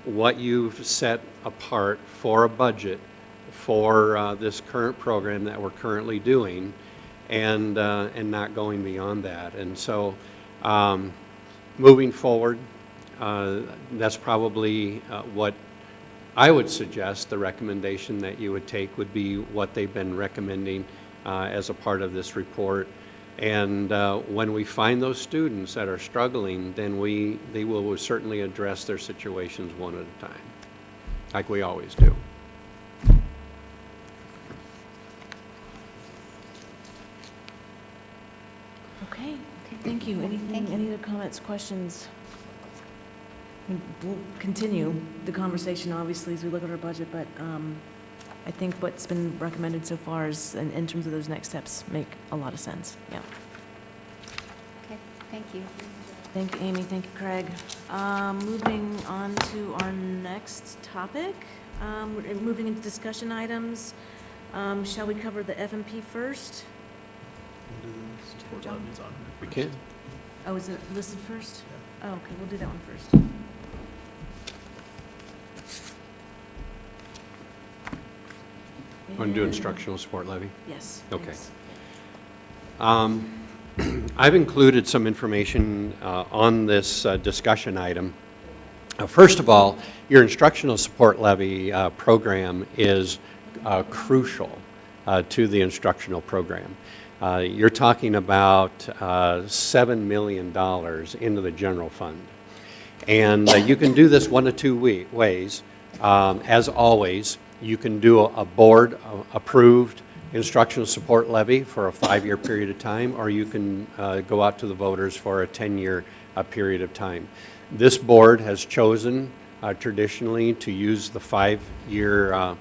what you've set apart for a budget for this current program that we're currently doing, and not going beyond that. And so moving forward, that's probably what I would suggest the recommendation that you would take would be what they've been recommending as a part of this report. And when we find those students that are struggling, then they will certainly address their situations one at a time, like we always do. Okay, thank you. Anything, any other comments, questions? We'll continue the conversation, obviously, as we look at our budget, but I think what's been recommended so far is, in terms of those next steps, make a lot of sense. Yeah. Okay, thank you. Thank you, Amy. Thank you, Craig. Moving on to our next topic, we're moving into discussion items. Shall we cover the FMP first? Sport levies on here. We can. Oh, is it listed first? Oh, okay, we'll do that one first. Want to do instructional support levy? Yes. Okay. thanks. I've included some information on this discussion item. First of all, your instructional support levy program is crucial to the instructional program. You're talking about $7 million into the general fund. And you can do this one of two ways. As always, you can do a board-approved instructional support levy for a 5-year period of time, or you can go out to the voters for a 10-year period of time. This board has chosen traditionally to use the 5-year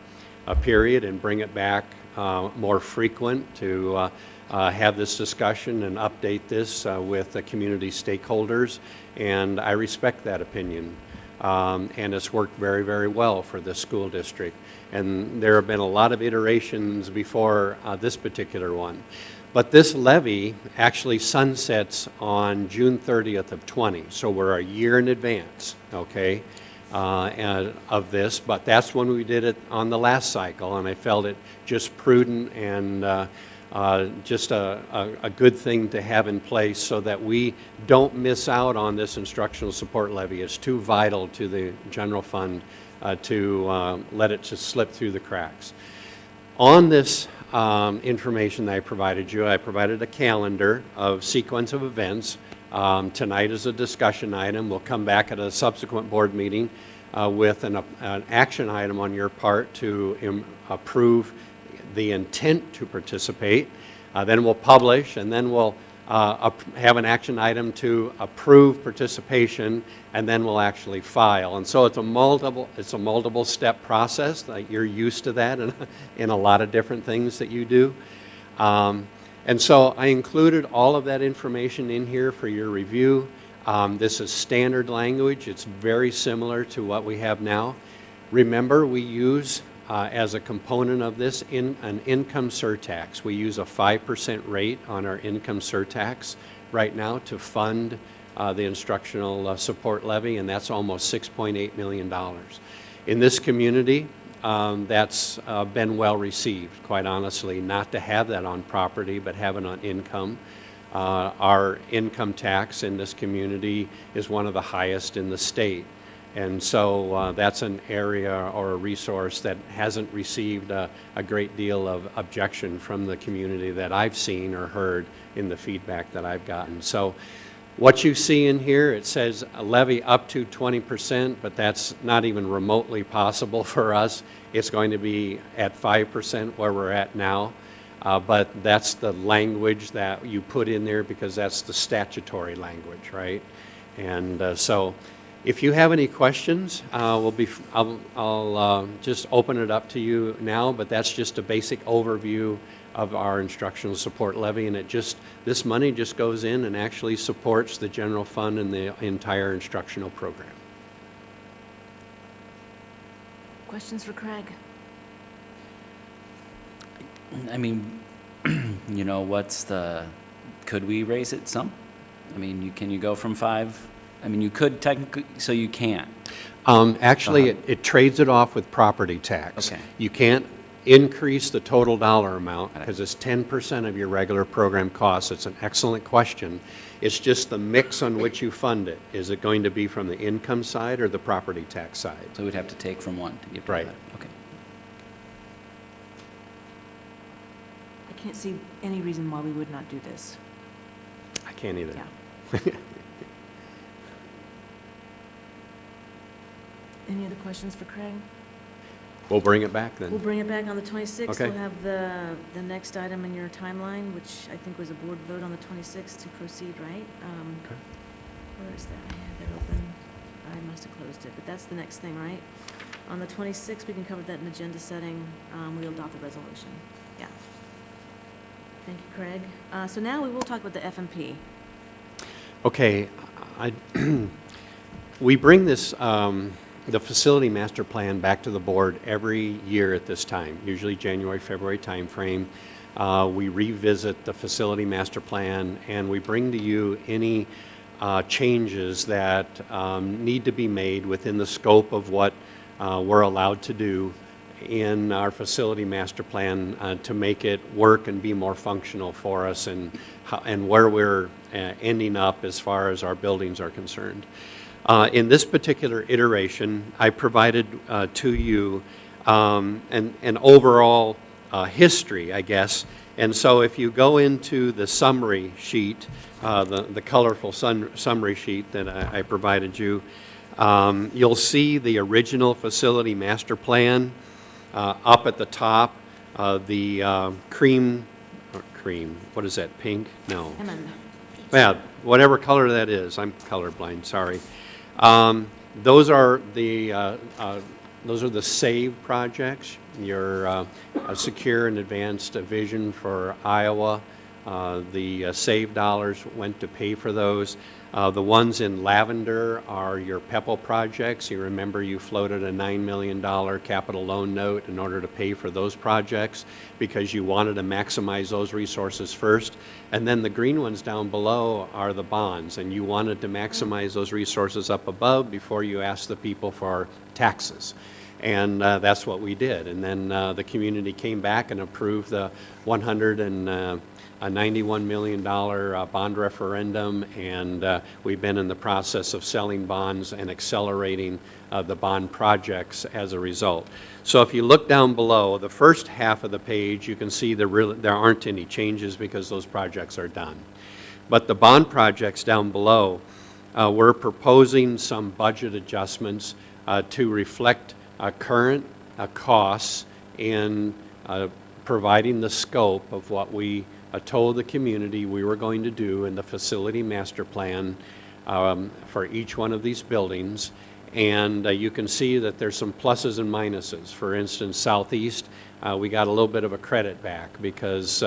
period and bring it back more frequent to have this discussion and update this with the community stakeholders, and I respect that opinion. And it's worked very, very well for this school district. And there have been a lot of iterations before this particular one. But this levy actually sunsets on June 30th of 20, so we're a year in advance, okay, of this. But that's when we did it on the last cycle, and I felt it just prudent and just a good thing to have in place so that we don't miss out on this instructional support levy. It's too vital to the general fund to let it just slip through the cracks. On this information that I provided a calendar of sequence of events. Tonight is a discussion item. We'll come back at a subsequent board meeting with an action item on your part to approve the intent to participate. Then we'll publish, and then we'll have an action item to approve participation, and then we'll actually file. And so it's a multiple step process. You're used to that in a lot of different things that you do. And so I included all of that information in here for your review. This is standard language. It's very similar to what we have now. Remember, we use as a component of this an income surtax. We use a 5% rate on our income surtax right now to fund the instructional support levy, and that's almost $6.8 million. In this community, that's been well received, quite honestly, not to have that on property, but have it on income. Our income tax in this community is one of the highest in the state. And so that's an area or a resource that hasn't received a great deal of objection from the community that I've seen or heard in the feedback that I've gotten. So what you see in here, it says a levy up to 20%, but that's not even remotely possible for us. It's going to be at 5% where we're at now. But that's the language that you put in there because that's the statutory language, right? And so if you have any questions, I'll just open it up to you now, but that's just a basic overview of our instructional support levy, and this money just goes in and actually supports the general fund and the entire instructional program. Questions for Craig? I mean, you know, could we raise it some? I mean, can you go from 5? I mean, you could technically, so you can't. Actually, it trades it off with property tax. Okay. You can't increase the total dollar amount because it's 10% of your regular program costs. It's an excellent question. It's just the mix on which you fund it. Is it going to be from the income side or the property tax side? So we'd have to take from one to get to Right. that. Okay. I can't see any reason why we would not do this. I can't either. Yeah. Any other questions for Craig? We'll bring it back then. We'll bring it back on the 26th. Okay. We'll have the next item in your timeline, which I think was a board vote on the 26th to proceed, right? Okay. Where is that? I had that open. I must have closed it, but that's the next thing, right? On the 26th, we can cover that in agenda setting. We'll adopt the resolution. Yeah. Thank you, Craig. So now we will talk about the FMP. Okay, we bring this, the facility master plan back to the board every year at this time, usually January, February timeframe. We revisit the facility master plan and we bring to you any changes that need to be made within the scope of what we're allowed to do in our facility master plan to make it work and be more functional for us and where we're ending up as far as our buildings are concerned. In this particular iteration, I provided to you an overall history, I guess. And so if you go into the summary sheet, the colorful summary sheet that I provided you, you'll see the original facility master plan up at the top, the cream, what is that, pink? No. Yeah, whatever color that is. I'm colorblind, sorry. Those are the SAVE projects, your secure and advanced vision for Iowa. The SAVE dollars went to pay for those. The ones in lavender are your PEPAL projects. You remember you floated a $9 million capital loan note in order to pay for those projects because you wanted to maximize those resources first. And then the green ones down below are the bonds, and you wanted to maximize those resources up above before you asked the people for taxes. And that's what we did. And then the community came back and approved the $191 million bond referendum, and we've been in the process of selling bonds and accelerating the bond projects as a result. So if you look down below, the first half of the page, you can see there aren't any changes because those projects are done. But the bond projects down below, we're proposing some budget adjustments to reflect current costs in providing the scope of what we told the community we were going to do in the facility master plan for each one of these buildings. And you can see that there's some pluses and minuses. For instance, Southeast, we got a little bit of a credit back because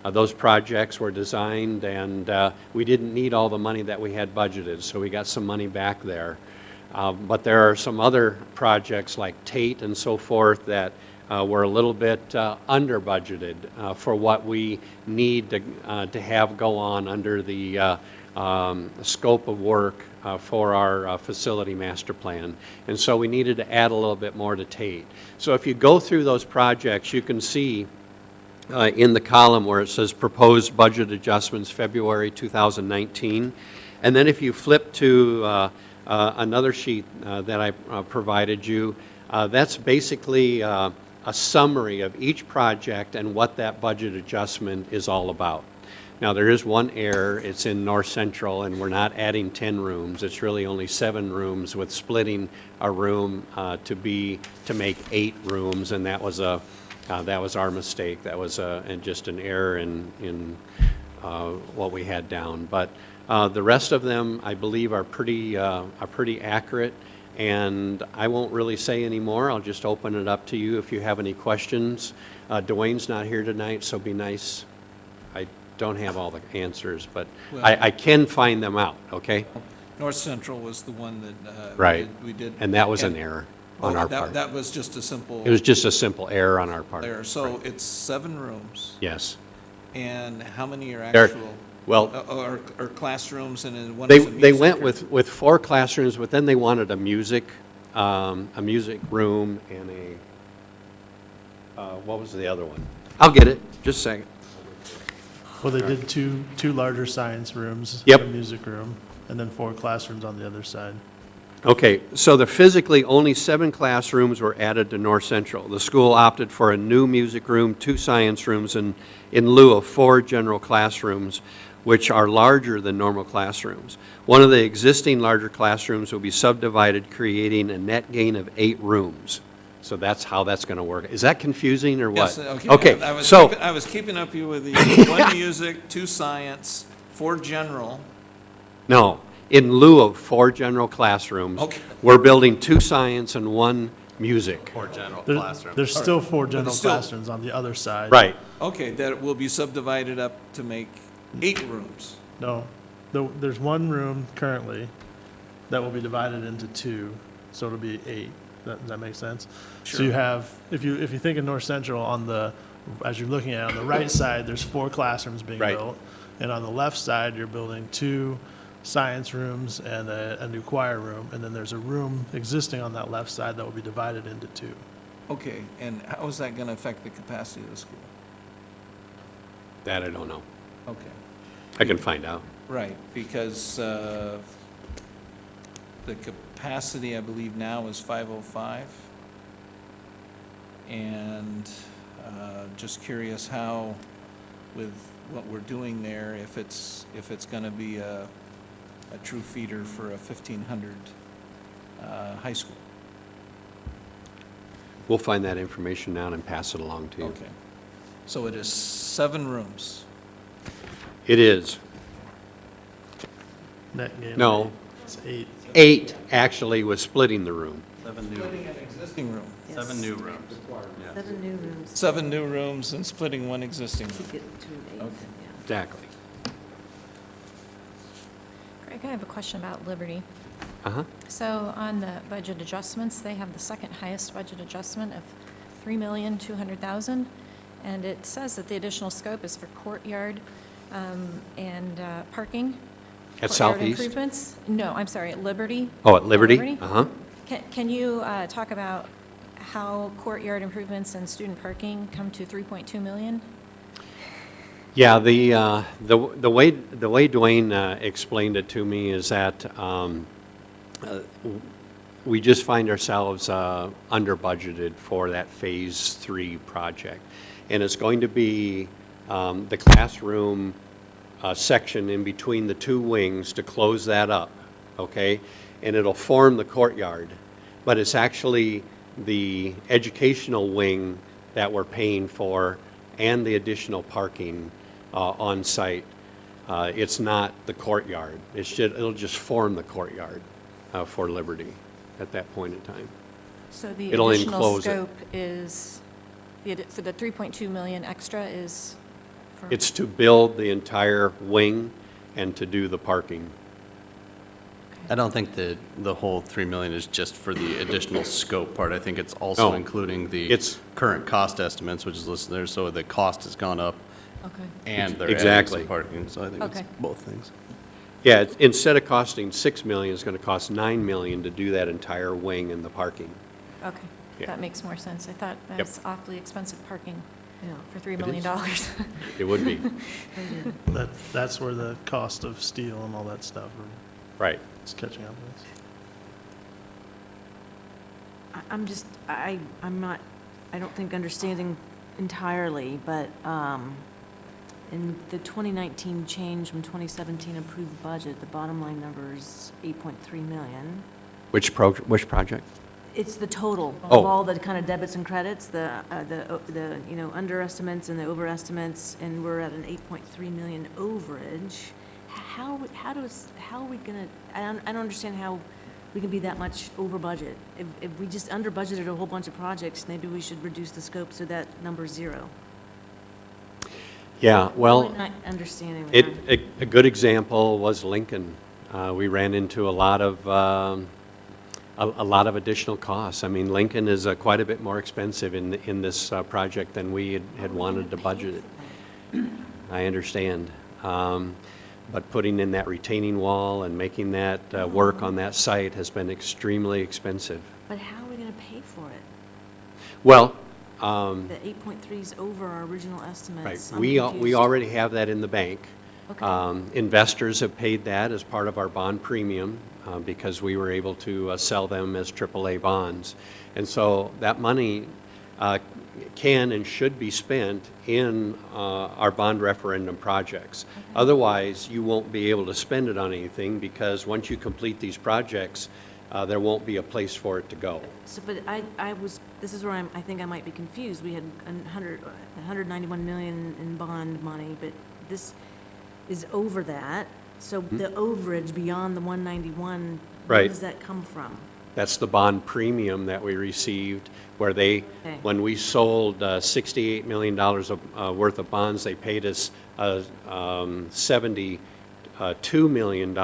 those projects were designed and we didn't need all the money that we had budgeted, so we got some money back there. But there are some other projects like Tate and so forth that we're a little bit under budgeted for what we need to have go on under the scope of work for our facility master plan. And so we needed to add a little bit more to Tate. So if you go through those projects, you can see in the column where it says proposed budget adjustments February 2019. And then if you flip to another sheet that I provided you, that's basically a summary of each project and what that budget adjustment is all about. Now there is one error. It's in North Central, and we're not adding 10 rooms. It's really only 7 rooms with splitting a room to make 8 rooms, and that was our mistake. That was just an error in what we had down. But the rest of them, I believe, are pretty accurate. And I won't really say any more. I'll just open it up to you if you have any questions. Dwayne's not here tonight, so be nice. I don't have all the answers, but Well, I can find them out, okay? North Central was the one that Right. we did. And that was an error. on our that, part. that was just a simple It was just a simple error on our part. error. So it's 7 rooms, Yes. and how many are There- actual? well- Or classrooms, and then one They, is a they music went or- with 4 classrooms, but then they wanted a music room and what was the other one? I'll get it, just a second. Well, they did two larger science rooms. Yep. A music room, and then 4 classrooms on the other side. Okay, so the physically only 7 classrooms were added to North Central. The school opted for a new music room, 2 science rooms, and in lieu of 4 general classrooms, which are larger than normal classrooms. One of the existing larger classrooms will be subdivided, creating a net gain of 8 rooms. So that's how that's going to work. Is that confusing or what? Yes, okay. Okay, I was so, keeping- I was keeping up you with the 1 music, 2 science, 4 general. no, in lieu of 4 general classrooms, Okay. we're building 2 science and 1 music. Or general There- classroom. There's still 4 general still- classrooms on the other side. Right. Okay, that will be subdivided up to make 8 rooms. No, there's 1 room currently that will be divided into 2, so it'll be 8. Does that make sense? So Sure. you have, if you think of North Central as you're looking at it, on the right side, there's 4 classrooms being Right. built. And on the left side, you're building 2 science rooms and a new choir room. And then there's a room existing on that left side that will be divided into 2. Okay, and how is that going to affect the capacity of the school? That I don't know. Okay. I can find out. Right, because the capacity, I believe now is 505. And just curious how, with what we're doing there, if it's going to be a true feeder for a 1,500 high school. We'll find that information out and pass it along to you. Okay. So it is 7 rooms. It is. Net gain. of No. 8. It's 8. 8 actually was splitting the room. Splitting an existing room. 7 new rooms. 7 new rooms 7 new rooms and splitting 1 existing to room. get to an 8th, Okay. yeah. Exactly. Greg, I have a question about Liberty. Uh-huh. So on the budget adjustments, they have the second highest budget adjustment of $3,200,000. And it says that the additional scope is for courtyard and parking. At courtyard Southeast? improvements. No, I'm sorry, at Liberty. Oh, at Liberty? Uh-huh. Can you talk about how courtyard improvements and student parking come to 3.2 million? Yeah, the way Dwayne explained it to me is that we just find ourselves under budgeted for that Phase 3 project. And it's going to be the classroom section in between the 2 wings to close that up, okay? And it'll form the courtyard. But it's actually the educational wing that we're paying for and the additional parking on site. It's not the courtyard. It'll just form the courtyard for Liberty at that point in time. So the It'll additional enclose it. scope is, for the 3.2 million extra is for? It's to build the entire wing and to do the parking. I don't think that the whole 3 million is just for the additional scope part. I think it's also No. including the It's- current cost estimates, which is listed there, so the cost has gone up Okay, and they're adding Exactly. some parking, so I think it's Okay. both things. Yeah, instead of costing 6 million, it's going to cost 9 million to do that entire wing and the parking. okay. Yeah. That makes more sense. I thought that Yep. was awfully expensive parking Yeah. for $3 million. It would be, That's where the cost of steel and all that stuff right. is catching up with us. I'm not, I don't think understanding entirely, but in the 2019 change from 2017 approved budget, the bottom line number is 8.3 million. Which project? It's the total Oh. of all the kind of debits and credits, the underestimates and the overestimates, and we're at an 8.3 million overage. How are we gonna, I don't understand how we can be that much over budget. If we just under budgeted a whole bunch of projects, maybe we should reduce the scope so that number's 0. Yeah, well, Really not understanding that. a good example was Lincoln. We ran into a lot of a lot of additional costs. I mean, Lincoln is quite a bit more expensive in this project than we had wanted to budget it. I understand. But putting in that retaining wall and making that work on that site has been extremely expensive. But how are we going to pay for it? Well, The 8.3 is over our original right, estimates. I'm we confused. already have that in the bank. Okay. Investors have paid that as part of our bond premium because we were able to sell them as AAA bonds. And so that money can and should be spent in our bond referendum projects. Otherwise, you won't be able to spend it on anything because once you complete these projects, there won't be a place for it to go. So, but this is where I think I might be confused. We had 191 million in bond money, but this is over that. So the overage beyond the 191, where Right. does that come from? That's the bond premium that we received, where they, Okay. when we sold $68 million worth of bonds, they paid us $72 million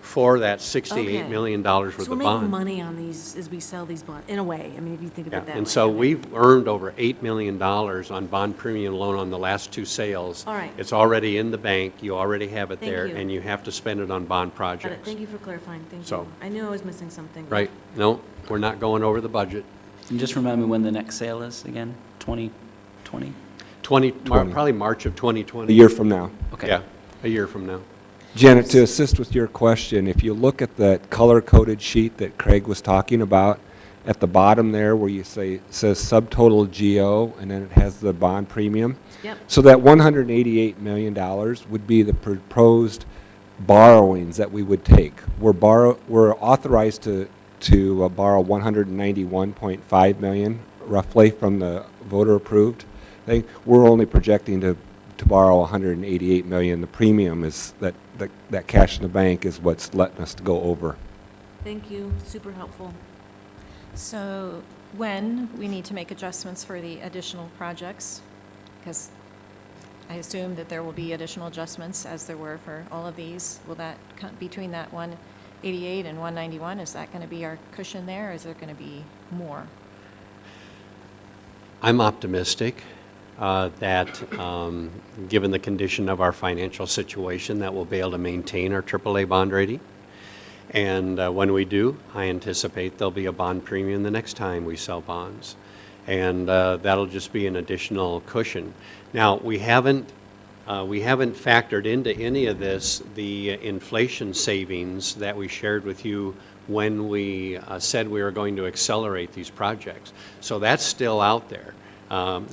for that $68 million worth So of we're bonds. making money on these as we sell these bonds, in a way. I mean, if you think of Yeah, it that way. and so okay. we've earned over $8 million on bond premium alone on the last two sales. All right. It's already in the bank, you already have it Thank there, you. and you have to spend it on bond Got it. projects. Thank you for clarifying. Thank So- you. I knew I was missing something. Right, no, we're not going over the budget. And just remind me when the next sale is again, 2020? Probably March of 2020. A year from now. Okay. Yeah, a year from now. Janet, to assist with your question, if you look at that color-coded sheet that Craig was talking about, at the bottom there where you say, it says subtotal GO, and then it has the bond premium. Yep. So that $188 million would be the proposed borrowings that we would take. We're authorized to borrow $191.5 million, roughly, from the voter-approved thing. We're only projecting to borrow $188 million. The premium is that cash in the bank is what's letting us to go over. Thank you. Super helpful. So when we need to make adjustments for the additional projects, because I assume that there will be additional adjustments as there were for all of these, will that, between that 188 and 191, is that going to be our cushion there, or is there going to be more? I'm optimistic that, given the condition of our financial situation, that we'll be able to maintain our AAA bond rating. And when we do, I anticipate there'll be a bond premium the next time we sell bonds. And that'll just be an additional cushion. Now, we haven't factored into any of this the inflation savings that we shared with you when we said we were going to accelerate these projects. So that's still out there.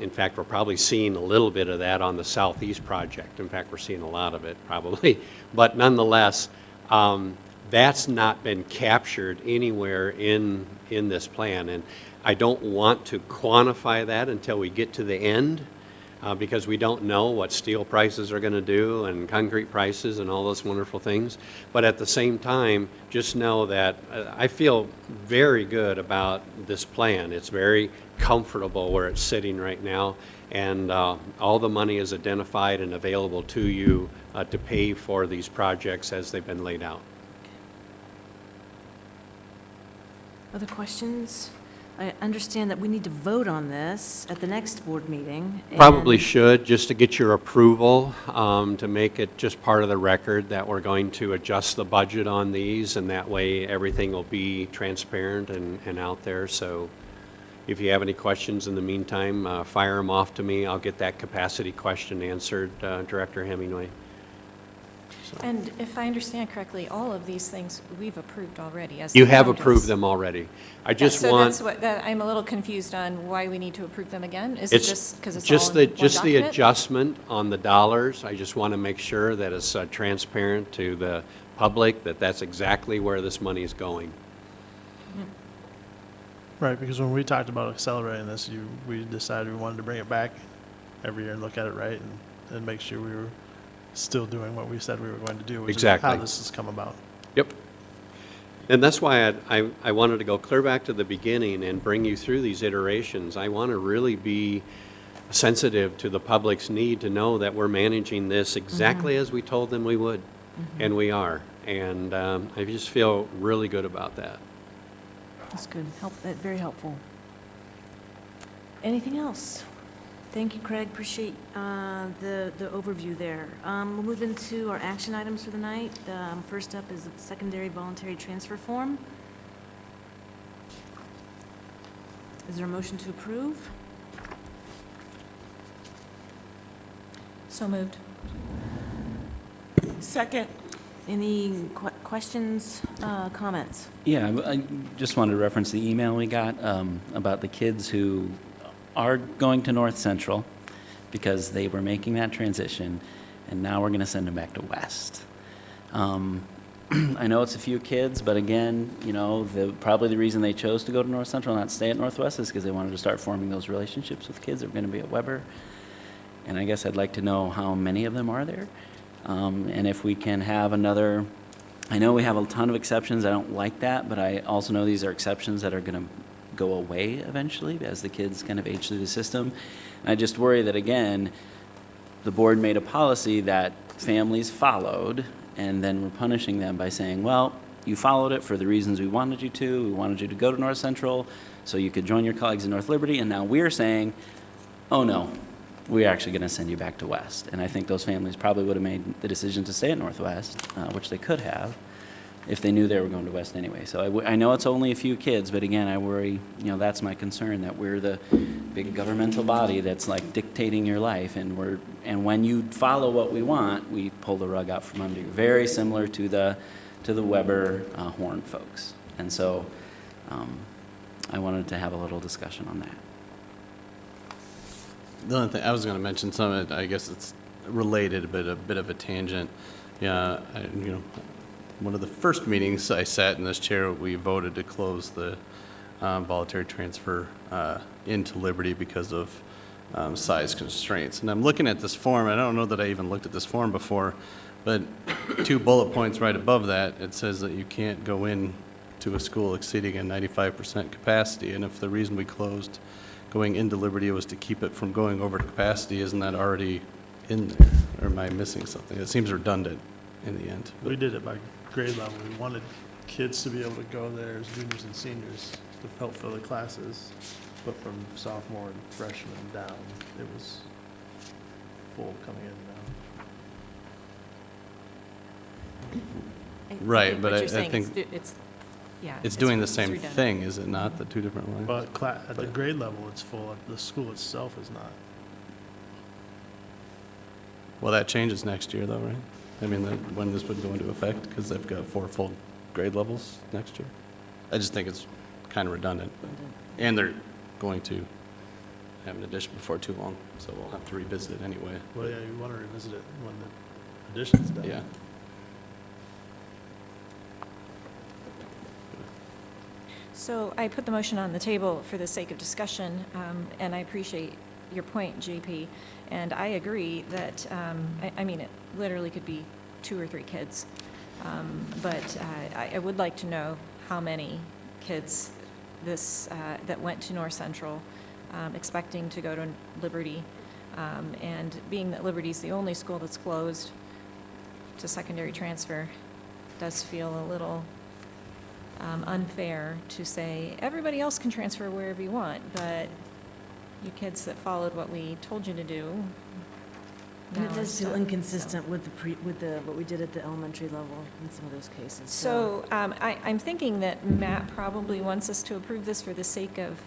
In fact, we're probably seeing a little bit of that on the Southeast project. In fact, we're seeing a lot of it probably. But nonetheless, that's not been captured anywhere in this plan. And I don't want to quantify that until we get to the end because we don't know what steel prices are going to do and concrete prices and all those wonderful things. But at the same time, just know that I feel very good about this plan. It's very comfortable where it's sitting right now, and all the money is identified and available to you to pay for these projects as they've been laid out. Other questions? I understand that we need to vote on this at the next board meeting. Probably and- should, just to get your approval, to make it just part of the record that we're going to adjust the budget on these, and that way everything will be transparent and out there. So if you have any questions in the meantime, fire them off to me. I'll get that capacity question answered, Director Hemingway. And if I understand correctly, all of these things we've approved already as You the have voters. approved them already. I just So want... that's what, I'm a little confused on why we need to approve them again? Is it just because it's all just in the one just the document? adjustment on the dollars. I just want to make sure that it's transparent to the public that that's exactly where this money is going. Right, because when we talked about accelerating this, we decided we wanted to bring it back every year and look at it right and make sure we were still doing what we said we were going to do, which Exactly. is how this has come about. Yep. And that's why I wanted to go clear back to the beginning and bring you through these iterations. I want to really be sensitive to the public's need to know that we're managing this exactly as we told them we would, and we are. And I just feel really good about that. That's good. Very helpful. Anything else? Thank you, Craig. Appreciate the overview there. We'll move into our action items for the night. First up is the secondary voluntary transfer form. Is there a motion to approve? So moved. Second. Any questions, comments? Yeah, I just wanted to reference the email we got about the kids who are going to North Central because they were making that transition, and now we're going to send them back to West. I know it's a few kids, but again, you know, probably the reason they chose to go to North Central and not stay at Northwest is because they wanted to start forming those relationships with kids that are going to be at Weber. And I guess I'd like to know how many of them are there. And if we can have another, I know we have a ton of exceptions. I don't like that, but I also know these are exceptions that are going to go away eventually as the kids kind of age through the system. And I just worry that, again, the board made a policy that families followed, and then we're punishing them by saying, well, you followed it for the reasons we wanted you to. We wanted you to go to North Central so you could join your colleagues in North Liberty, and now we're saying, oh no, we're actually going to send you back to West. And I think those families probably would have made the decision to stay at Northwest, which they could have, if they knew they were going to West anyway. So I know it's only a few kids, but again, I worry, you know, that's my concern, that we're the big governmental body that's like dictating your life, and when you follow what we want, we pull the rug out from under you. Very similar to the Weber Horn folks. And so I wanted to have a little discussion on that. The only thing I was going to mention, some of it, I guess it's related, but a bit of a tangent. Yeah, one of the first meetings I sat in this chair, we voted to close the voluntary transfer into Liberty because of size constraints. And I'm looking at this form. I don't know that I even looked at this form before, but 2 bullet points right above that, it says that you can't go in to a school exceeding a 95% capacity. And if the reason we closed going into Liberty was to keep it from going over capacity, isn't that already in there? Or am I missing something? It seems redundant in the end. We did it by grade level. We wanted kids to be able to go there as juniors and seniors to help fill the classes. But from sophomore and freshman down, it was full coming in and out. Right, but What I you're saying, think it's doing the same redundant. thing, is it not, the 2 different lines? But at the grade level, it's full. At the school itself is not. Well, that changes next year though, right? I mean, when this would go into effect, because they've got 4 full grade levels next year. I just think it's kind of redundant. And they're going to have an addition before too long, so we'll have to revisit it anyway. Well, yeah, you want to revisit it when the addition's done. Yeah. So I put the motion on the table for the sake of discussion, and I appreciate your point, JP. And I agree that, I mean, it literally could be 2 or 3 kids. But I would like to know how many kids that went to North Central expecting to go to Liberty. And being that Liberty's the only school that's closed to secondary transfer, does feel a little unfair to say, everybody else can transfer wherever you want, but you kids that followed what we told you to do. And it now does are feel stuck, inconsistent with what we did at the elementary level in some of those cases. So I'm thinking that Matt probably wants us to approve this for the sake of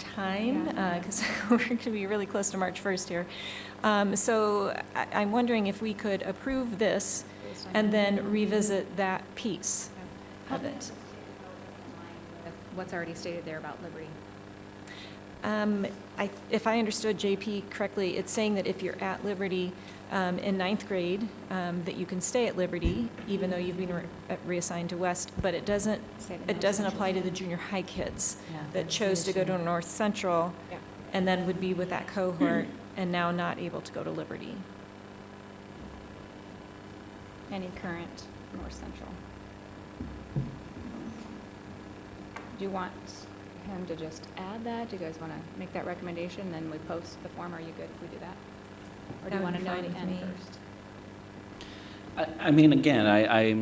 time, because we're going to be really close to March 1st here. So I'm wondering if we could approve this and then revisit that piece of it. What's already stated there about Liberty. If I understood JP correctly, it's saying that if you're at Liberty in 9th grade, that you can stay at Liberty, even though you've been reassigned to West, but it doesn't apply to the junior high kids that chose to go to North Central and then would be with that cohort and now not able to go to Liberty. Any current North Central. Do you want him to just add that? Do you guys want to make that recommendation, then we post the form? Are you good if we do that? Or do you want to know the end first? I mean, again,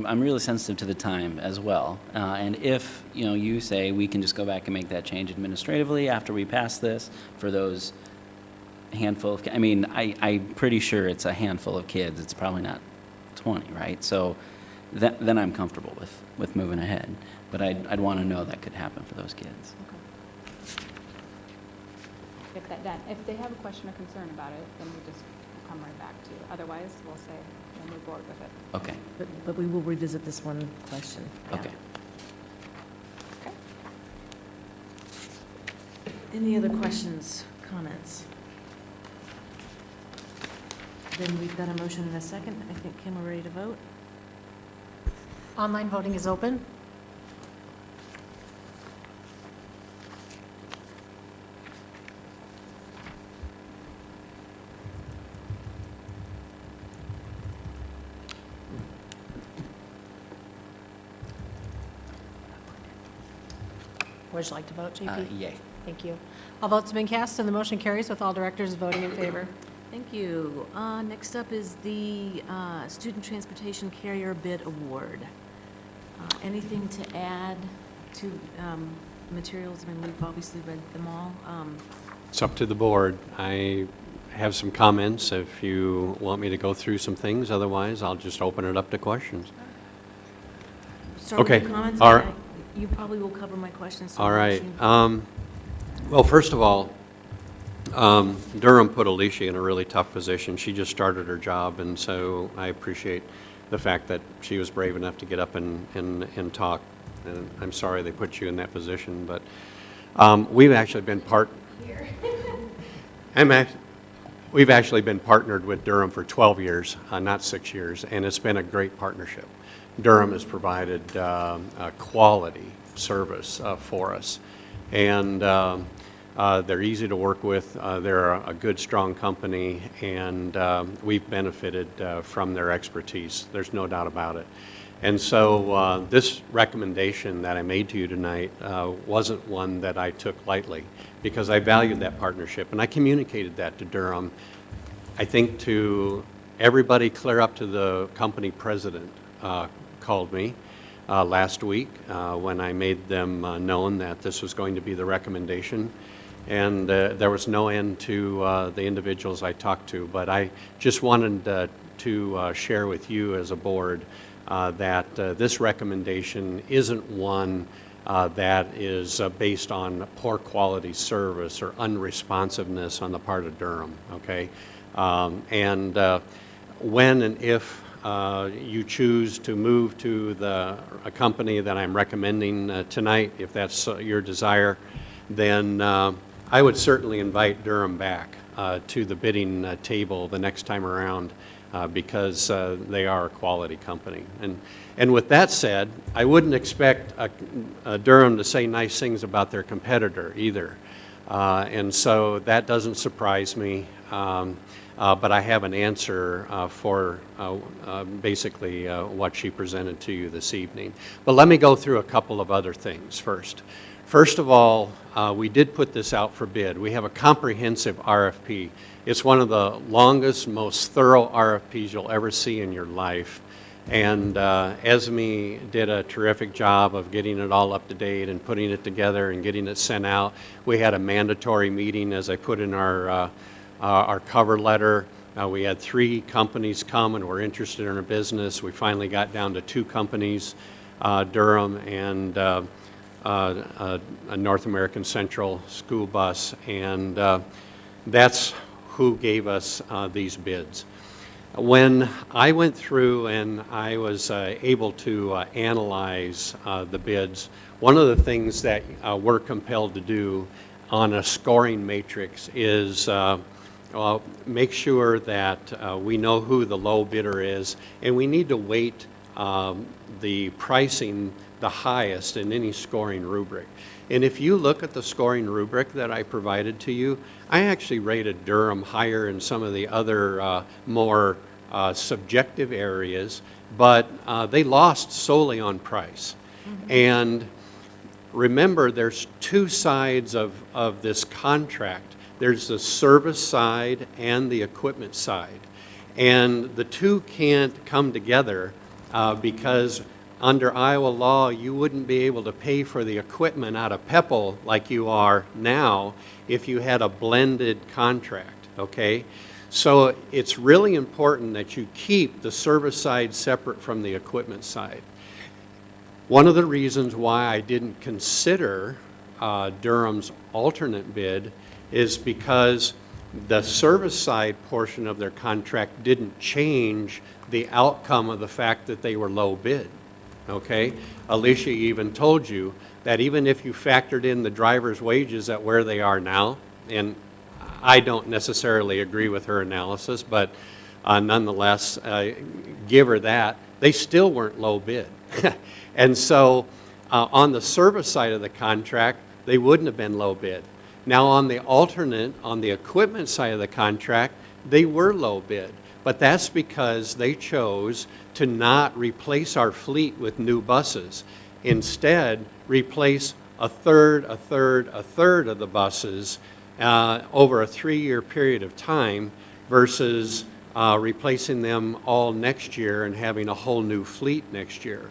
I'm really sensitive to the time as well. And if, you say we can just go back and make that change administratively after we pass this for those handful of, I'm pretty sure it's a handful of kids. It's probably not 20, right? So then I'm comfortable with moving ahead. But I'd want to know that could happen for those kids. Get that done. If they have a question or concern about it, then we'll come right back to you. Otherwise, we'll say we'll move forward with it. Okay, But we will revisit this one question. Yeah. okay. Okay. Any other questions, comments? Then we've got a motion and a second. I think, Kim, we're ready to vote. Online voting is open. Would you like to vote, JP? Yay. Thank you. All votes have been cast, and the motion carries with all directors voting in favor. Thank you. Next up is the Student Transportation Carrier Bid Award. Anything to add to materials? I mean, we've obviously read them all. It's up to the board. I have some comments if you want me to go through some things. Otherwise, I'll just open it up to questions. Start Okay. with your comments. All right. You probably will cover my questions. so All I'll let right. you- Well, first of all, Durham put Alicia in a really tough position. She just started her job, and so I appreciate the fact that she was brave enough to get up and talk. And I'm sorry they put you in that position, but we've actually been we've actually been partnered with Durham for 12 years, not 6 years, and it's been a great partnership. Durham has provided a quality service for us, and they're easy to work with. They're a good, strong company, and we've benefited from their expertise. There's no doubt about it. And so this recommendation that I made to you tonight wasn't one that I took lightly, because I valued that partnership, and I communicated that to Durham, I think to everybody clear up to the company president. Called me last week when I made them known that this was going to be the recommendation. And there was no end to the individuals I talked to. But I just wanted to share with you as a board that this recommendation isn't one that is based on poor quality service or unresponsiveness on the part of Durham, okay? When and if you choose to move to a company that I'm recommending tonight, if that's your desire, then I would certainly invite Durham back to the bidding table the next time around because they are a quality company. And with that said, I wouldn't expect Durham to say nice things about their competitor either. And so that doesn't surprise me. But I have an answer for basically what she presented to you this evening. But let me go through a couple of other things first. First of all, we did put this out for bid. We have a comprehensive RFP. It's one of the longest, most thorough RFPs you'll ever see in your life. And Esme did a terrific job of getting it all up to date and putting it together and getting it sent out. We had a mandatory meeting, as I put in our cover letter. We had 3 companies come and were interested in our business. We finally got down to 2 companies, Durham and a North American Central School Bus, and that's who gave us these bids. When I went through and I was able to analyze the bids, one of the things that we're compelled to do on a scoring matrix is make sure that we know who the low bidder is, and we need to weight the pricing the highest in any scoring rubric. And if you look at the scoring rubric that I provided to you, I actually rated Durham higher in some of the other more subjective areas, but they lost solely on price. Mm-hmm. And remember, there's 2 sides of this contract. There's the service side and the equipment side. And the two can't come together because under Iowa law, you wouldn't be able to pay for the equipment out of PEPL like you are now if you had a blended contract, okay? So it's really important that you keep the service side separate from the equipment side. One of the reasons why I didn't consider Durham's alternate bid is because the service side portion of their contract didn't change the outcome of the fact that they were low bid, okay? Alicia even told you that even if you factored in the driver's wages at where they are now, and I don't necessarily agree with her analysis, but nonetheless, give her that, they still weren't low bid. And so on the service side of the contract, they wouldn't have been low bid. Now on the alternate, on the equipment side of the contract, they were low bid. But that's because they chose to not replace our fleet with new buses. Instead, replace a third of the buses over a 3-year period of time versus replacing them all next year and having a whole new fleet next year.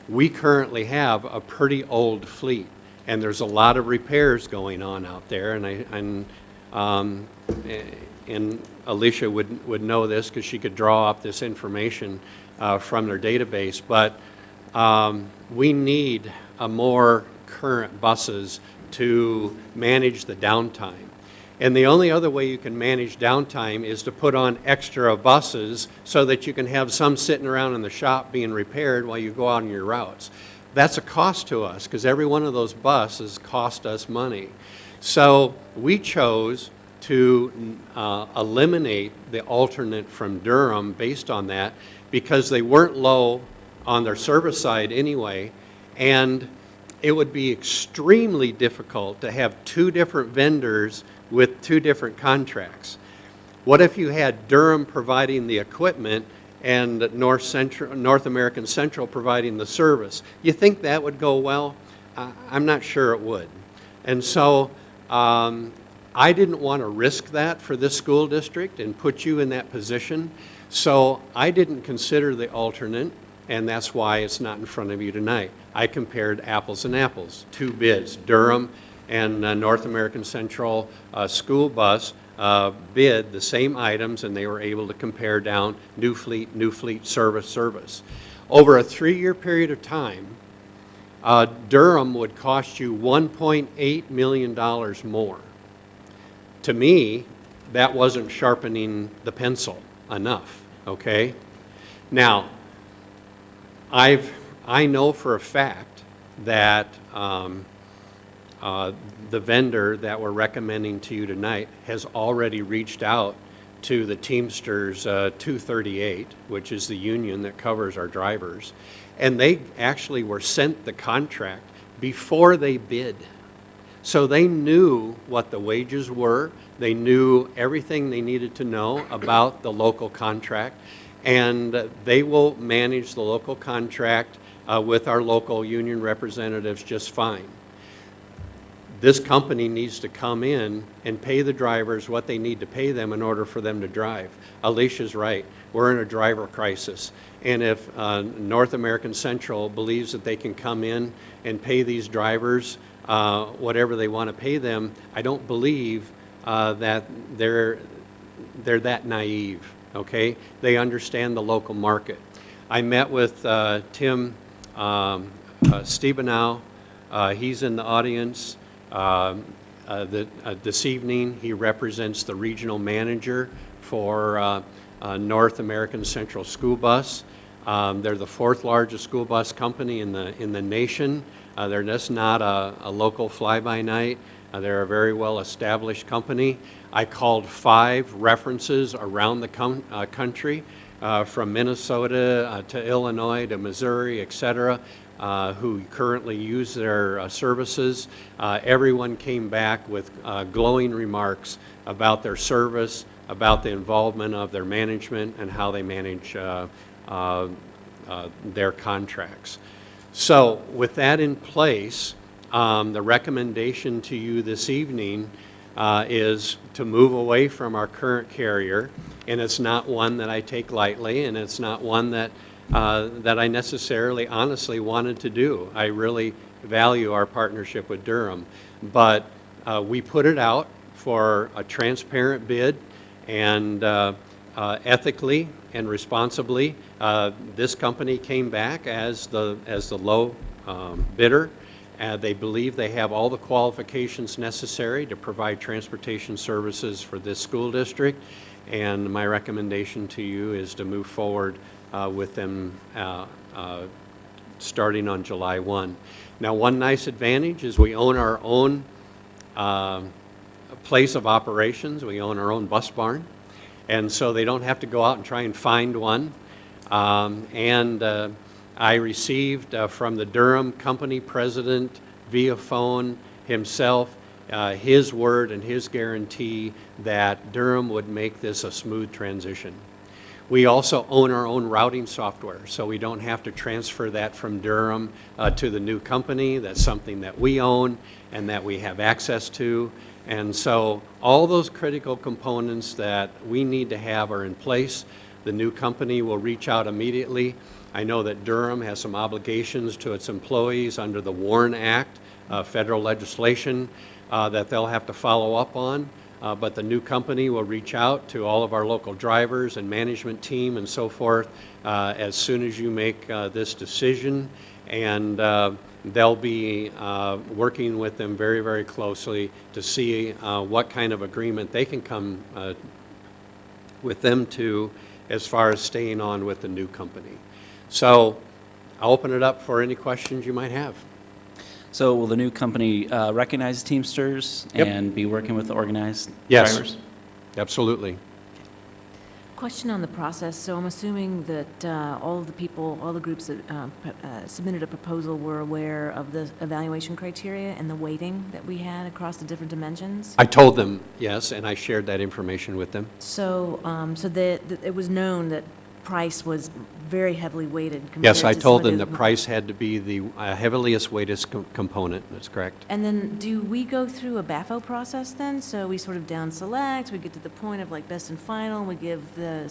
We currently have a pretty old fleet, and there's a lot of repairs going on out there, and Alicia would know this because she could draw up this information from their database, but we need more current buses to manage the downtime. And the only other way you can manage downtime is to put on extra buses so that you can have some sitting around in the shop being repaired while you go out on your routes. That's a cost to us because every one of those buses cost us money. So we chose to eliminate the alternate from Durham based on that because they weren't low on their service side anyway, and it would be extremely difficult to have two different vendors with two different contracts. What if you had Durham providing the equipment and North American Central providing the service? You think that would go well? I'm not sure it would. And so I didn't want to risk that for this school district and put you in that position. So I didn't consider the alternate, and that's why it's not in front of you tonight. I compared apples and apples, two bids, Durham and North American Central school bus bid the same items, and they were able to compare down new fleet, service. Over a 3-year period of time, Durham would cost you $1.8 million more. To me, that wasn't sharpening the pencil enough, okay? Now, I know for a fact that the vendor that we're recommending to you tonight has already reached out to the Teamsters 238, which is the union that covers our drivers, and they actually were sent the contract before they bid. So they knew what the wages were, they knew everything they needed to know about the local contract, and they will manage the local contract with our local union representatives just fine. This company needs to come in and pay the drivers what they need to pay them in order for them to drive. Alicia's right. We're in a driver crisis. And if North American Central believes that they can come in and pay these drivers whatever they want to pay them, I don't believe that they're that naive, okay? They understand the local market. I met with Tim Stebanow. He's in the audience. This evening, he represents the regional manager for North American Central School Bus. They're the 4th largest school bus company in the nation. They're just not a local fly-by-night. They're a very well-established company. I called 5 references around the country, from Minnesota to Illinois to Missouri, etc., who currently use their services. Everyone came back with glowing remarks about their service, about the involvement of their management, and how they manage their contracts. So with that in place, the recommendation to you this evening is to move away from our current carrier and it's not one that I take lightly, and it's not one that I necessarily honestly wanted to do. I really value our partnership with Durham, but we put it out for a transparent bid, and ethically and responsibly, this company came back as the low bidder. They believe they have all the qualifications necessary to provide transportation services for this school district, and my recommendation to you is to move forward with them starting on July 1. Now, one nice advantage is we own our own place of operations. We own our own bus barn, and so they don't have to go out and try and find one. I received from the Durham company president via phone himself his word and his guarantee that Durham would make this a smooth transition. We also own our own routing software, so we don't have to transfer that from Durham to the new company. That's something that we own and that we have access to. And so all those critical components that we need to have are in place. The new company will reach out immediately. I know that Durham has some obligations to its employees under the WARN Act, federal legislation that they'll have to follow up on. But the new company will reach out to all of our local drivers and management team and so forth as soon as you make this decision. And they'll be working with them very, very closely to see what kind of agreement they can come with them to as far as staying on with the new company. So I'll open it up for any questions you might have. So will the new company recognize Teamsters Yep. and be working with the organized Yes. drivers? Absolutely. Question on the process. So I'm assuming that all of the people, all the groups that submitted a proposal were aware of the evaluation criteria and the weighting that we had across the different dimensions? I told them, yes, and I shared that information with them. So, it was known that price was very heavily weighted compared Yes, to I some told of them the- the price had to be the heaviest weighted component. That's correct. And then, do we go through a BAFO process then? So we sort of down select, we get to the point of like best and final, we give the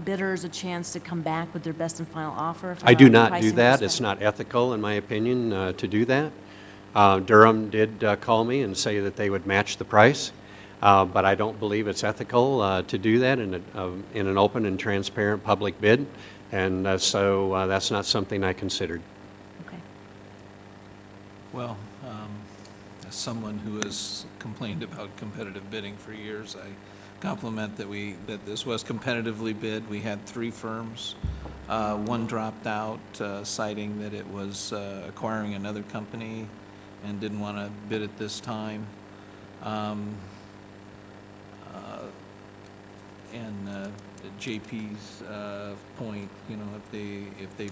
bidders a chance to come back with their best and final offer? from I do a not do pricing that. perspective? It's not ethical, in my opinion, to do that. Durham did call me and say that they would match the price, but I don't believe it's ethical to do that in an open and transparent public bid, and so that's not something I considered. Okay. Well, as someone who has complained about competitive bidding for years, I compliment that this was competitively bid. We had 3 firms. One dropped out, citing that it was acquiring another company and didn't want to bid at this time. And JP's point, you know, if they,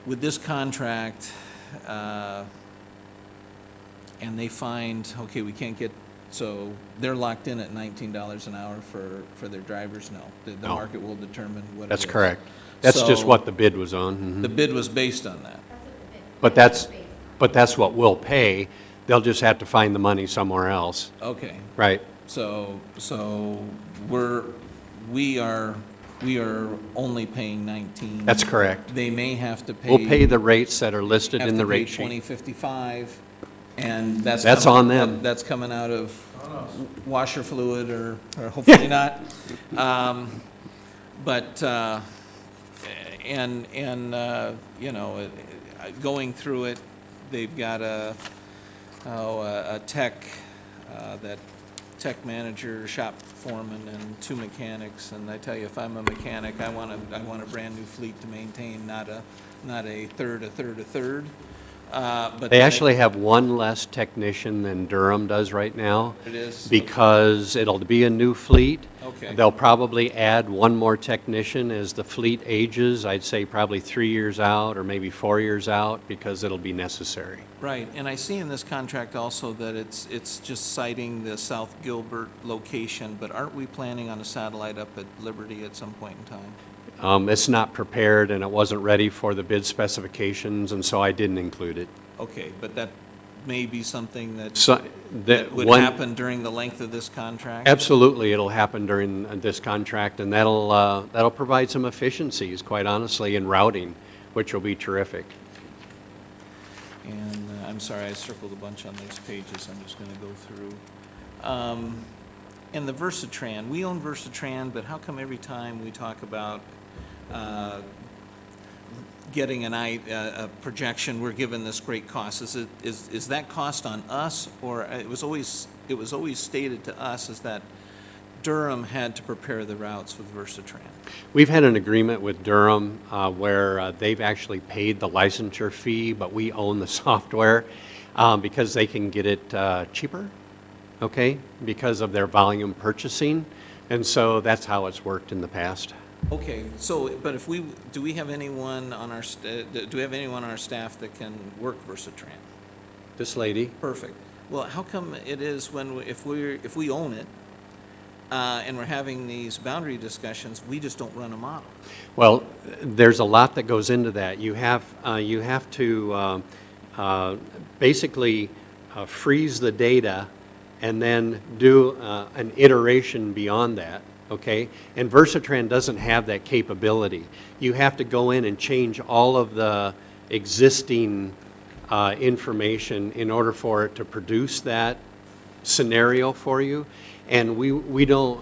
with this contract, and they find, okay, we can't get, so they're locked in at $19 an hour for their drivers? No. The No. market will determine what it is. That's correct. That's just So- what the bid was on. Mhm. The bid was based on that. But that's what we'll pay. They'll just have to find the money somewhere else. Okay. Right. So we are only paying 19. That's correct. They may have to pay. We'll pay the rates that are listed in the rate sheet. 2055, and that's. That's coming- on them. That's coming out of washer fluid or hopefully not. But, you know, going through it, they've got a tech, that tech manager, shop foreman, and 2 mechanics. And I tell you, if I'm a mechanic, I want a brand-new fleet to maintain, not a third. But They actually have one less technician than Durham does right now. It is? Because it'll be a new fleet. Okay. They'll probably add one more technician as the fleet ages. I'd say probably 3 years out or maybe 4 years out, because it'll be necessary. Right, and I see in this contract also that it's just citing the South Gilbert location, but aren't we planning on a satellite up at Liberty at some point in time? It's not prepared, and it wasn't ready for the bid specifications, and so I didn't include it. Okay, but that may be something that So, that would one- happen during the length of this contract? Absolutely, it'll happen during this contract, and that'll provide some efficiencies, quite honestly, in routing, which will be terrific. And I'm sorry, I circled a bunch on these pages, I'm just going to go through. And the Versatran, we own Versatran, but how come every time we talk about getting a projection, we're given this great cost? Is that cost on us, or it was always stated to us is that Durham had to prepare the routes with Versatran? We've had an agreement with Durham where they've actually paid the licensure fee, but we own the software because they can get it cheaper, okay, because of their volume purchasing. And so that's how it's worked in the past. Okay, so, but do we have anyone on our, do we have anyone on our staff that can work Versatran? This lady, Perfect. Well, how come it is if we own it, and we're having these boundary discussions, we just don't run a model? well, there's a lot that goes into that. You have to basically freeze the data and then do an iteration beyond that, okay? And Versatran doesn't have that capability. You have to go in and change all of the existing information in order for it to produce that scenario for you. And we don't,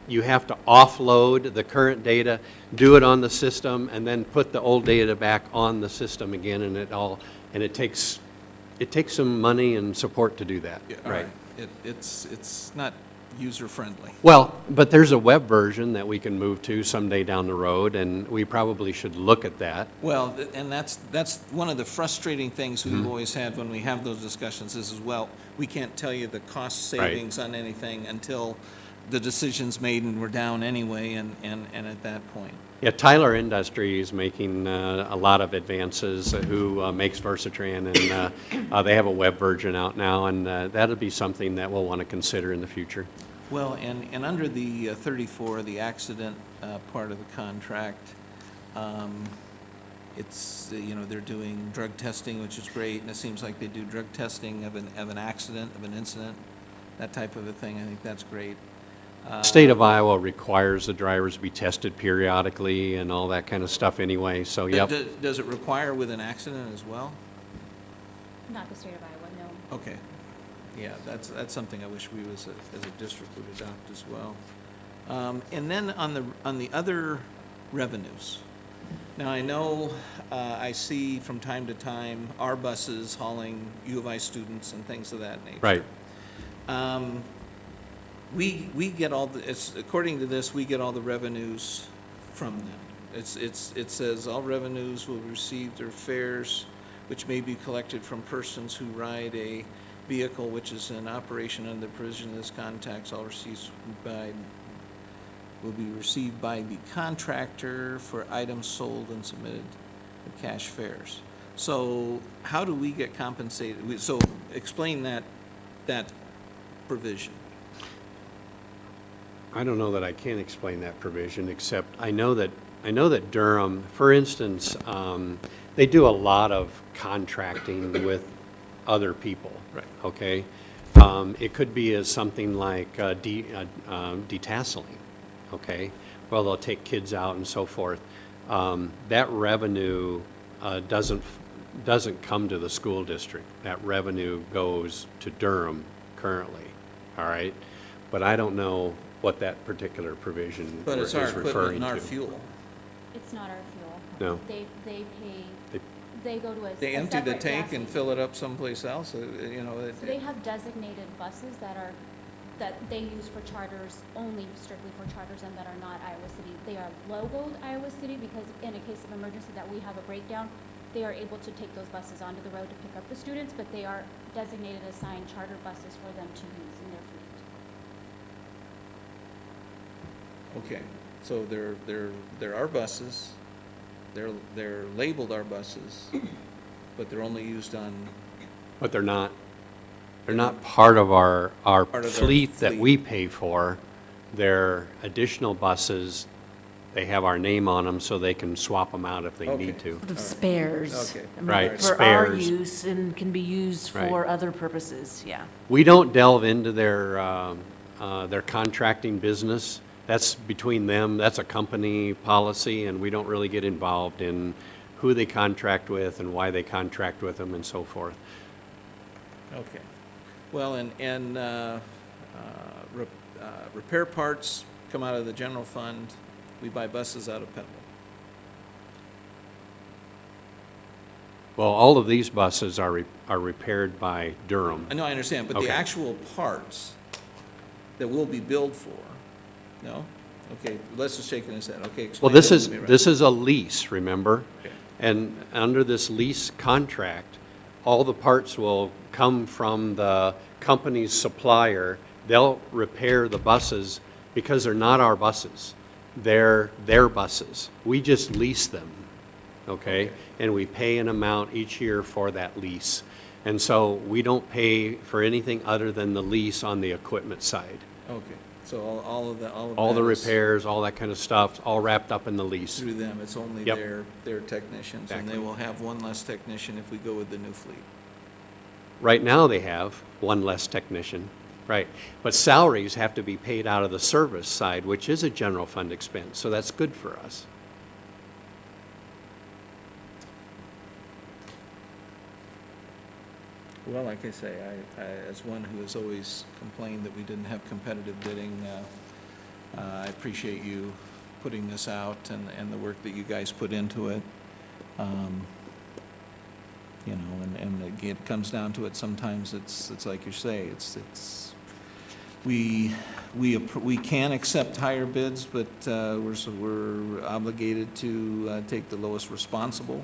you have to offload the current data, do it on the system, and then put the old data back on the system again, and it takes some money and support to do that. Yeah, all right. It's not user-friendly. Well, but there's a web version that we can move to someday down the road, and we probably should look at that. Well, and that's one of the frustrating things we've always had when we have those discussions is, well, we can't tell you the cost savings on anything until the decision's made and we're down anyway, and at that point. Yeah, Tyler Industries is making a lot of advances, who makes Versatran, and they have a web version out now, and that'll be something that we'll want to consider in the future. Well, and under the 34, the accident part of the contract, it's, they're doing drug testing, which is great, and it seems like they do drug testing of an accident, of an incident, that type of a thing. I think that's great. State of Iowa requires the drivers to be tested periodically and all that kind of stuff anyway, so yep. Does it require with an accident as well? Not the state of Iowa, no. Okay. Yeah, that's something I wish we as a district would adopt as well. And then on the other revenues. Now, I know I see from time to time our buses hauling U of I students and things of that nature. Right. We get according to this, we get all the revenues from them. It says all revenues will receive their fares, which may be collected from persons who ride a vehicle which is in operation under the provision of this contract. All receipts will be received by the contractor for items sold and submitted with cash fares. So how do we get compensated? So explain that provision. I don't know that I can explain that provision, except I know that Durham, for instance, they do a lot of contracting with other people. Right. Okay? It could be as something like detasseling, okay? Well, they'll take kids out and so forth. That revenue doesn't come to the school district. That revenue goes to Durham currently, all right? But I don't know what that particular provision But is it's our referring equipment and to. our fuel. It's not our fuel. No. They pay, they go to a They a empty the separate tank gas and station. fill it up someplace else, So they have designated buses that they use for charters, only strictly for charters, and that are not Iowa City. They are logoed Iowa City because in a case of emergency that we have a breakdown, they are able to take those buses onto the road to pick up the students, but they are designated assigned charter buses for them to use in their fleet. Okay, so they're our buses, they're labeled our buses, but they're only used on, But they're not part of our Part of their fleet that fleet. we pay for. They're additional buses they have our name on them so they can swap them out if they need to. Sort of spares. Okay. I mean, Right, For our spares. use and can be used Right. for other purposes, yeah. We don't delve into their contracting business. That's between them, that's a company policy, and we don't really get involved in who they contract with and why they contract with them and so forth. Okay. Well, repair parts come out of the general fund. We buy buses out of Pebble. Well, all of these buses are repaired by Durham. I know, I understand, but the Okay. actual parts that will be billed for, no? Okay, Les is shaking his head. Okay, Well, explain this that is, to me, right. this is a lease, remember? Okay. And under this lease contract, all the parts will come from the company's supplier. They'll repair the buses because they're not our buses. They're their buses. We just lease them, okay? And we pay an amount each year for that lease. And so we don't pay for anything other than the lease on the equipment side. Okay, so all of All the that is repairs, all that kind of stuff, all wrapped up in the lease. through them. It's only Yep. their technicians, and they Exactly. will have one less technician if we go with the new fleet. Right now, they have one less technician, right? But salaries have to be paid out of the service side, which is a general fund expense, so that's good for us. Well, like I say, I, as one who has always complained that we didn't have competitive bidding, I appreciate you putting this out and the work that you guys put into it. You know, and again, it comes down to it, sometimes it's like you say, we can accept higher bids, but we're obligated to take the lowest responsible.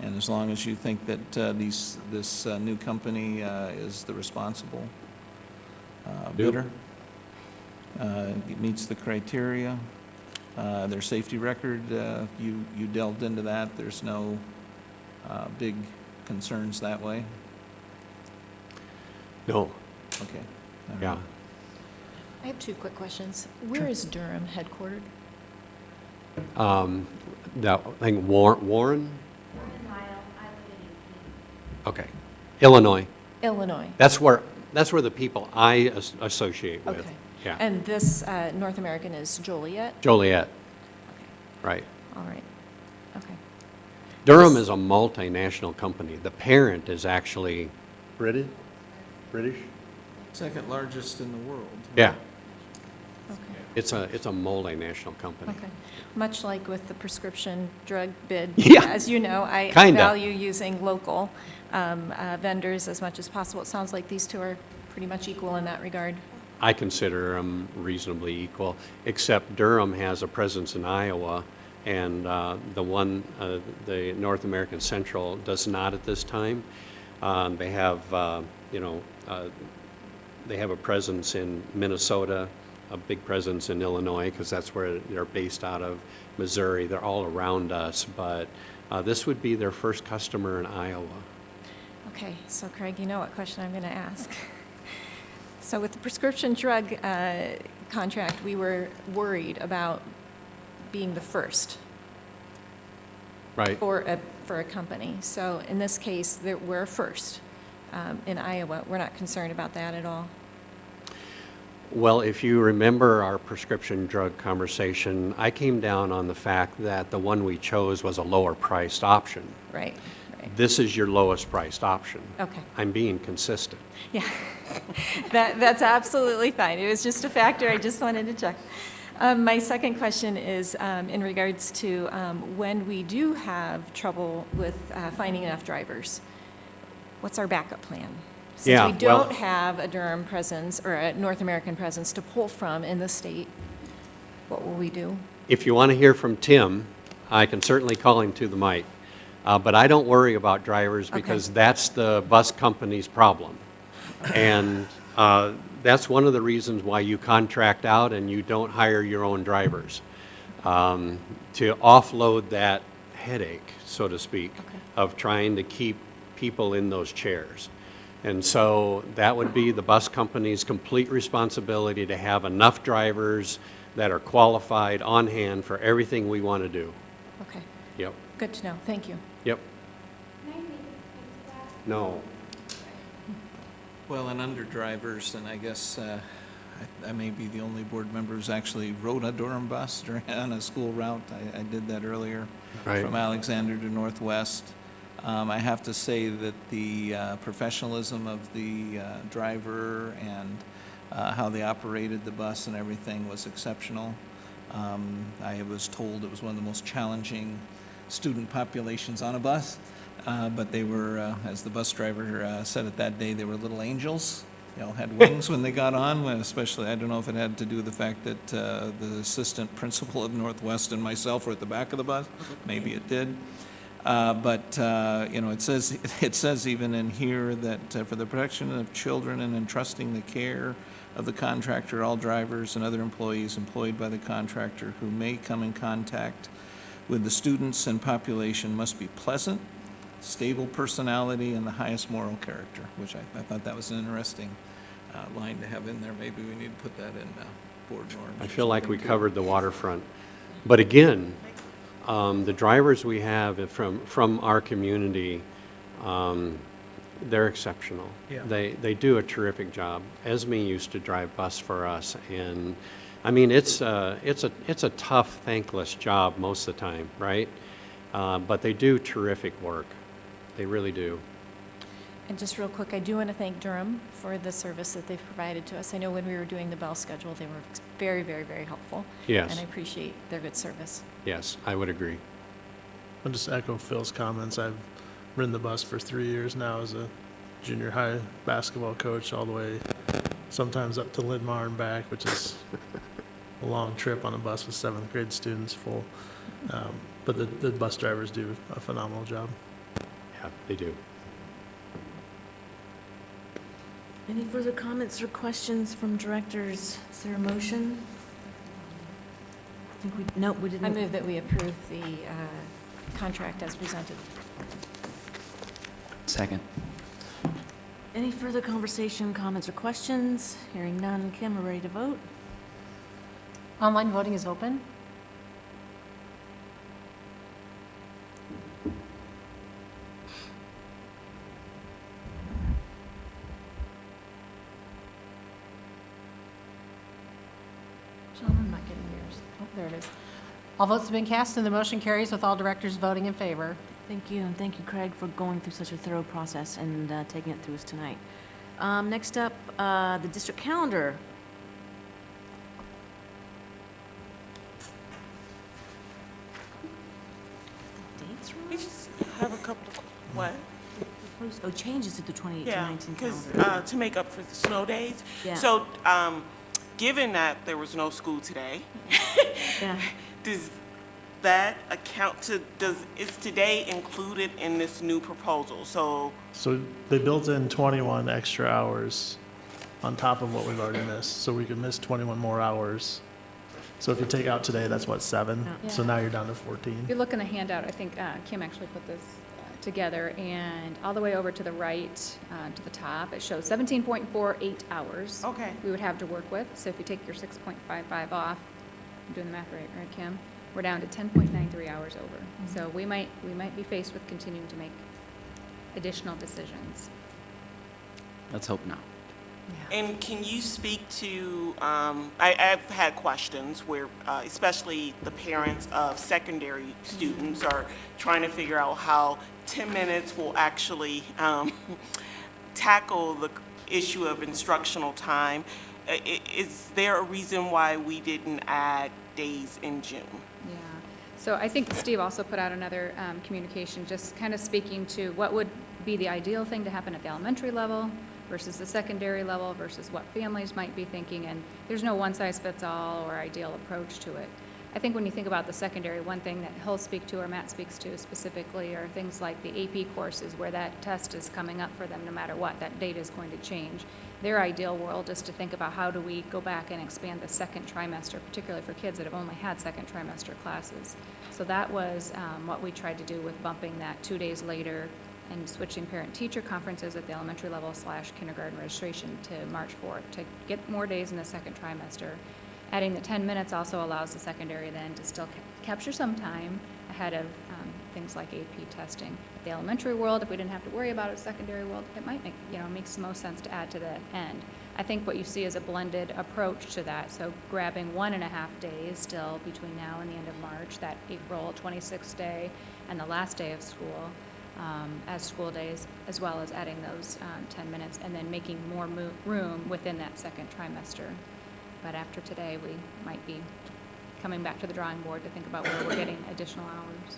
And as long as you think that this new company is the responsible bidder, it meets the criteria, their safety record, you delved into that, there's no big concerns that way? No, Okay. All yeah. right. I have two quick questions. Where is Durham headquartered? That, I think Warren? Okay. Illinois. Illinois. That's where the people I associate with. Okay. Yeah. And this North American is Joliet? Joliet. Right. All right. Okay. Durham is a multinational company. The parent is actually British? Second largest in the world. Yeah. Okay. It's a multinational company. Okay. Much like with the prescription drug bid, Yeah. as you know, I Kinda. value using local vendors as much as possible. It sounds like these two are pretty much equal in that regard. I consider them reasonably equal, except Durham has a presence in Iowa, and the North American Central does not at this time. They have, they have a presence in Minnesota, a big presence in Illinois, because that's where they're based out of. Missouri, they're all around us, but this would be their first customer in Iowa. Okay, so Craig, you know what question I'm going to ask. So with the prescription drug contract, we were worried about being the first Right. for a company. So in this case, we're first in Iowa. We're not concerned about that at all. Well, if you remember our prescription drug conversation, I came down on the fact that the one we chose was a lower priced option. Right, right. This is your lowest priced option. Okay. I'm being consistent. Yeah, that's absolutely fine. It was just a factor I just wanted to check. My second question is in regards to when we do have trouble with finding enough drivers, what's our backup plan? Yeah, Since we well- don't have a Durham presence or a North American presence to pull from in the state, what will we do? If you want to hear from Tim, I can certainly call him to the mic. But I don't worry about drivers because that's the bus company's problem. And that's one of the reasons why you contract out and you don't hire your own drivers. To offload that headache, so to speak, of trying to keep people in those chairs. And so that would be the bus company's complete responsibility to have enough drivers that are qualified, on hand for everything we want to do. Okay, Yep, good to know. Thank you. yep. No. Well, and under drivers, and I guess I may be the only board member who's actually rode a Durham bus on a school route. I did that earlier Right. from Alexander to Northwest. I have to say that the professionalism of the driver and how they operated the bus and everything was exceptional. I was told it was one of the most challenging student populations on a bus, but they were, as the bus driver said it that day, they were little angels. They all had wings when they got on, especially, I don't know if it had to do with the fact that the assistant principal of Northwest and myself were at the back of the bus. Maybe it did. But you know, it says even in here that for the protection of children and entrusting the care of the contractor, all drivers and other employees employed by the contractor who may come in contact with the students and population must be pleasant, stable personality, and the highest moral character, which I thought that was an interesting line to have in there. Maybe we need to put that in board norms. I feel like we covered the waterfront. But again, the drivers we have from our community, they're exceptional. Yeah. They do a terrific job. Esme used to drive bus for us, and I mean, it's a tough, thankless job most of the time, right? But they do terrific work. They really do. And just real quick, I do want to thank Durham for the service that they've provided to us. I know when we were doing the bell schedule, they were very, very, very helpful. Yes. And I appreciate their good service. Yes, I would agree. I'll just echo Phil's comments. I've ridden the bus for 3 years now as a junior high basketball coach, all the way sometimes up to Linn-Mar and back, which is a long trip on a bus with 7th grade students full. But the bus drivers do a phenomenal job. Yeah, they do. Any further comments or questions from directors? Is there a motion? I think we didn't. I move that we approve the contract as presented. Second. Any further conversation, comments, or questions? Hearing none. Kim, we're ready to vote. Online voting is open. John, I'm not getting yours. Oh, there it is. All votes have been cast and the motion carries with all directors voting in favor. Thank you, and thank you, Craig, for going through such a thorough process and taking it through us tonight. Next up, the district calendar. Dates We wrong? just have a couple of, what? Oh, changes to the 2018-19 Yeah, calendar. because to make up for the snow days. Yeah. So, given that there was no school today, Yeah. does that account to, is today included in this new proposal? So, So they built in 21 extra hours on top of what we've already missed, so we could miss 21 more hours. So if you take out today, that's what, 7? Yeah. So now you're down to 14. If you look in the handout, I think Kim actually put this together, and all the way over to the right, to the top, it shows 17.48 hours. okay. We would have to work with. So if you take your 6.55 off, I'm doing the math right, Kim? We're down to 10.93 hours over. So we might be faced with continuing to make additional decisions. Let's hope not. And can you speak to, I've had questions where, especially the parents of secondary students are trying to figure out how 10 minutes will actually tackle the issue of instructional time. Is there a reason why we didn't add days in June? Yeah. So I think Steve also put out another communication, just kind of speaking to what would be the ideal thing to happen at the elementary level versus the secondary level versus what families might be thinking, and there's no one-size-fits-all or ideal approach to it. I think when you think about the secondary, one thing that he'll speak to or Matt speaks to specifically are things like the AP courses where that test is coming up for them no matter what. That date is going to change. Their ideal world is to think about how do we go back and expand the second trimester, particularly for kids that have only had second trimester classes. So that was what we tried to do with bumping that 2 days later and switching parent-teacher conferences at the elementary level / kindergarten registration to March 4th to get more days in the second trimester. Adding the 10 minutes also allows the secondary then to still capture some time ahead of things like AP testing. At the elementary world, if we didn't have to worry about it, secondary world, it might make, makes the most sense to add to the end. I think what you see is a blended approach to that, so grabbing 1.5 days still between now and the end of March, that April 26th day and the last day of school as school days, as well as adding those 10 minutes, and then making more room within that second trimester. But after today, we might be coming back to the drawing board to think about where we're getting additional hours.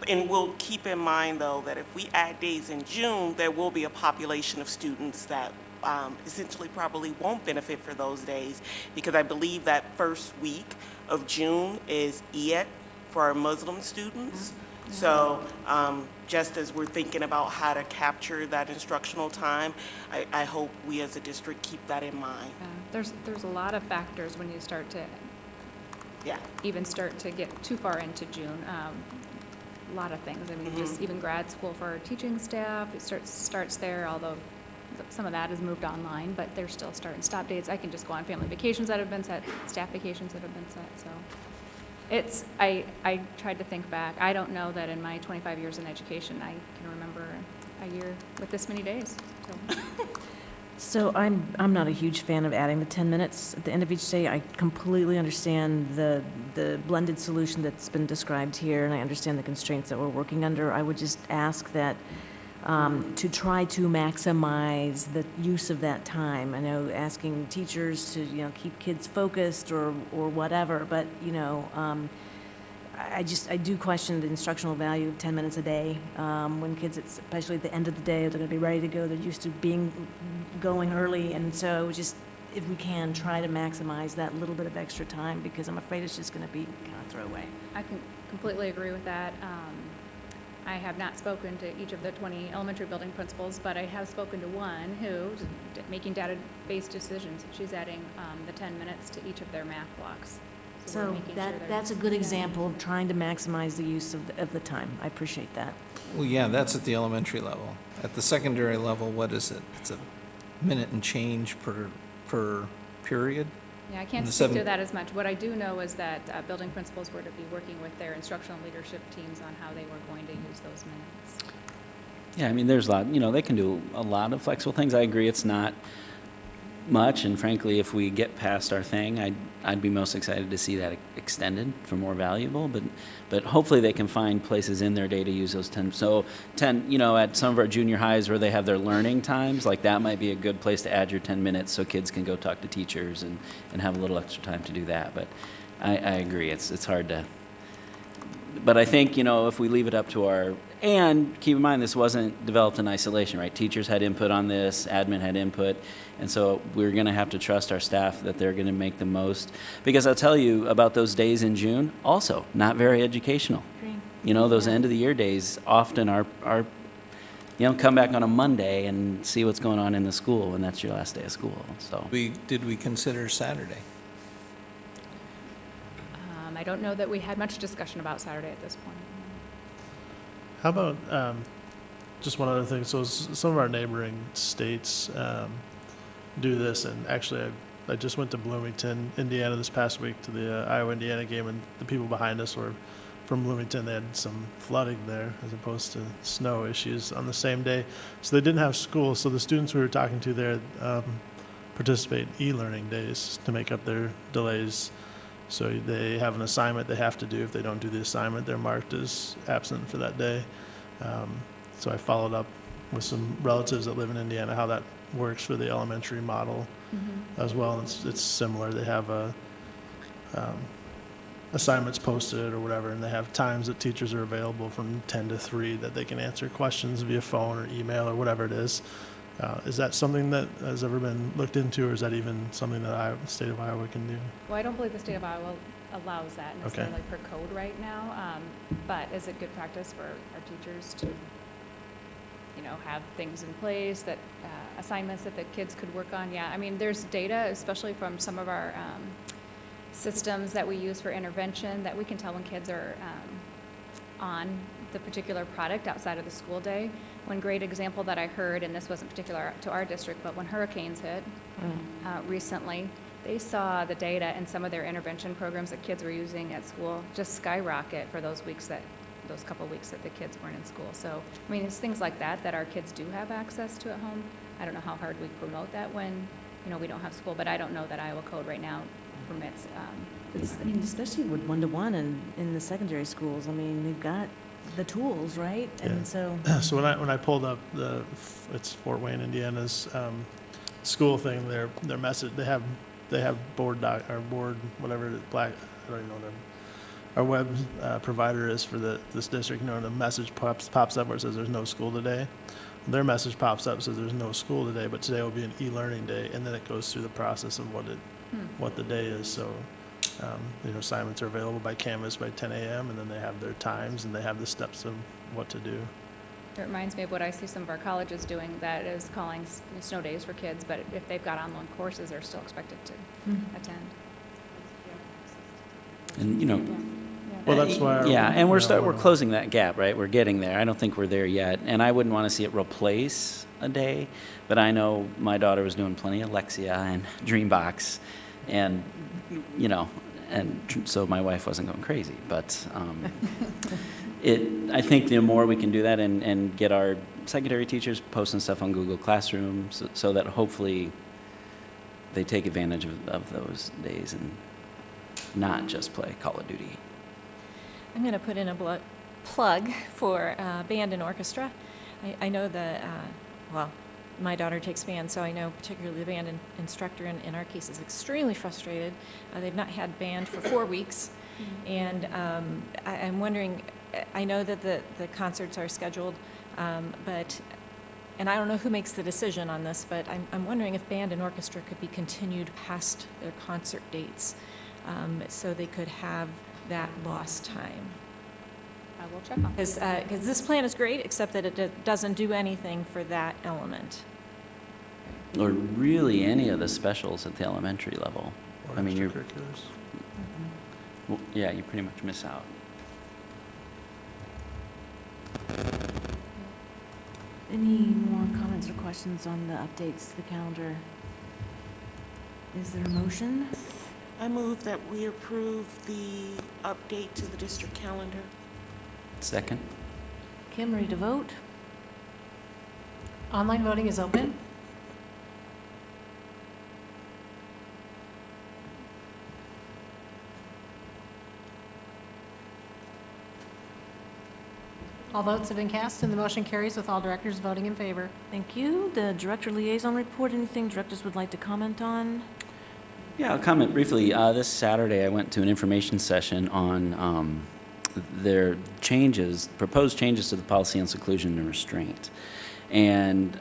And we'll keep in mind, though, that if we add days in June, there will be a population of students that essentially probably won't benefit for those days, because I believe that first week of June is Eid for our Muslim students. So just as we're thinking about how to capture that instructional time, I hope we as a district keep that in mind. There's a lot of factors when you start to even start to get too far into June. A lot of things. I mean, just even grad school for our teaching staff, it starts there, although some of that is moved online, but they're still start and stop dates. I can just go on family vacations that have been set, staff vacations that have been set, so. I tried to think back. I don't know that in my 25 years in education, I can remember a year with this many days, so. So I'm not a huge fan of adding the 10 minutes at the end of each day. I completely understand the blended solution that's been described here, and I understand the constraints that we're working under. I would just ask that to try to maximize the use of that time. I know asking teachers to, keep kids focused or whatever, but, I do question the instructional value of 10 minutes a day. When kids, especially at the end of the day, they're going to be ready to go. They're used to going early, and so just, if we can, try to maximize that little bit of extra time, because I'm afraid it's just going to be kind of throwaway. I can completely agree with that. I have not spoken to each of the 20 elementary building principals, but I have spoken to one who's making data-based decisions. She's adding the 10 minutes to each of their math blocks. we're So making sure that's a good example of trying to maximize the use of the time. I appreciate that. Well, yeah, that's at the elementary level. At the secondary level, what is it? It's a minute and change per period? Yeah, I can't And the speak to seven- that as much. What I do know is that building principals were to be working with their instructional leadership teams on how they were going to use those minutes. Yeah, I mean, there's a lot, they can do a lot of flexible things. I agree, it's not much, and frankly, if we get past our thing, I'd be most excited to see that extended for more valuable, but hopefully they can find places in their day to use those 10. So 10, at some of our junior highs where they have their learning times, like that might be a good place to add your 10 minutes so kids can go talk to teachers and have a little extra time to do that. But I agree, it's hard to, but I think, if we leave it up to and keep in mind, this wasn't developed in isolation, right? Teachers had input on this, admin had input, and so we're going to have to trust our staff that they're going to make the most. Because I'll tell you about those days in June, also not very educational. Those end of the year days often are come back on a Monday and see what's going on in the school when that's your last day of school. So Did we consider Saturday? I don't know that we had much discussion about Saturday at this point. How about, just one other thing, so some of our neighboring states do this, and actually I just went to Bloomington, Indiana this past week to the Iowa-Indiana game, and the people behind us were from Bloomington. They had some flooding there as opposed to snow issues on the same day. So they didn't have school, so the students we were talking to there participate in e-learning days to make up their delays. So they have an assignment they have to do. If they don't do the assignment, they're marked as absent for that day. So I followed up with some relatives that live in Indiana, how that works for the elementary model as well. And it's similar. They have assignments posted or whatever, and they have times that teachers are available from 10 to 3 that they can answer questions via phone or email or whatever it is. Is that something that has ever been looked into, or is that even something that the state of Iowa can do? Well, I don't believe the state of Iowa allows that necessarily per code right now, but is it good practice for our teachers to, have things in place that assignments that the kids could work on? Yeah, I mean, there's data, especially from some of our systems that we use for intervention, that we can tell when kids are on the particular product outside of the school day. One great example that I heard, and this wasn't particular to our district, but when hurricanes hit recently, they saw the data and some of their intervention programs that kids were using at school just skyrocket for those couple weeks that the kids weren't in school. So, I mean, it's things like that our kids do have access to at home. I don't know how hard we promote that when, we don't have school, but I don't know that Iowa code right now permits. Especially with one-to-one in the secondary schools, I mean, they've got the tools, right? And so. So when I pulled up it's Fort Wayne, Indiana's school thing, their message, they have board whatever black, I don't even know what our web provider is for this district. The message pops up where it says there's no school today. Their message pops up, says there's no school today, but today will be an e-learning day, and then it goes through the process of what the day is. So, assignments are available by Canvas by 10 a.m., and then they have their times, and they have the steps of what to do. It reminds me of what I see some of our colleges doing, that is calling snow days for kids, but if they've got online courses, they're still expected to attend. And, Well, that's why. Yeah, and we're closing that gap, right? We're getting there. I don't think we're there yet, and I wouldn't want to see it replace a day, but I know my daughter was doing plenty of Lexia and Dreambox, and so my wife wasn't going crazy. But I think the more we can do that and get our secondary teachers posting stuff on Google Classroom, so that hopefully they take advantage of those days and not just play Call of Duty. I'm going to put in a plug for band and orchestra. I know my daughter takes band, so I know particularly the band instructor in our case is extremely frustrated. They've not had band for 4 weeks, and I'm wondering, I know that the concerts are scheduled, and I don't know who makes the decision on this, but I'm wondering if band and orchestra could be continued past their concert dates, so they could have that lost time. I will check on that. Because this plan is great, except that it doesn't do anything for that element. Or really any of the specials at the elementary level. Or I mean, extracurriculars. well, yeah, you pretty much miss out. Any more comments or questions on the updates to the calendar? Is there a motion? I move that we approve the update to the district calendar. Second? Kim, ready to vote? Online voting is open. All votes have been cast, and the motion carries with all directors voting in favor. Thank you. The director liaison report, anything directors would like to comment on? Yeah, I'll comment briefly. This Saturday, I went to an information session on their proposed changes to the policy on seclusion and restraint. And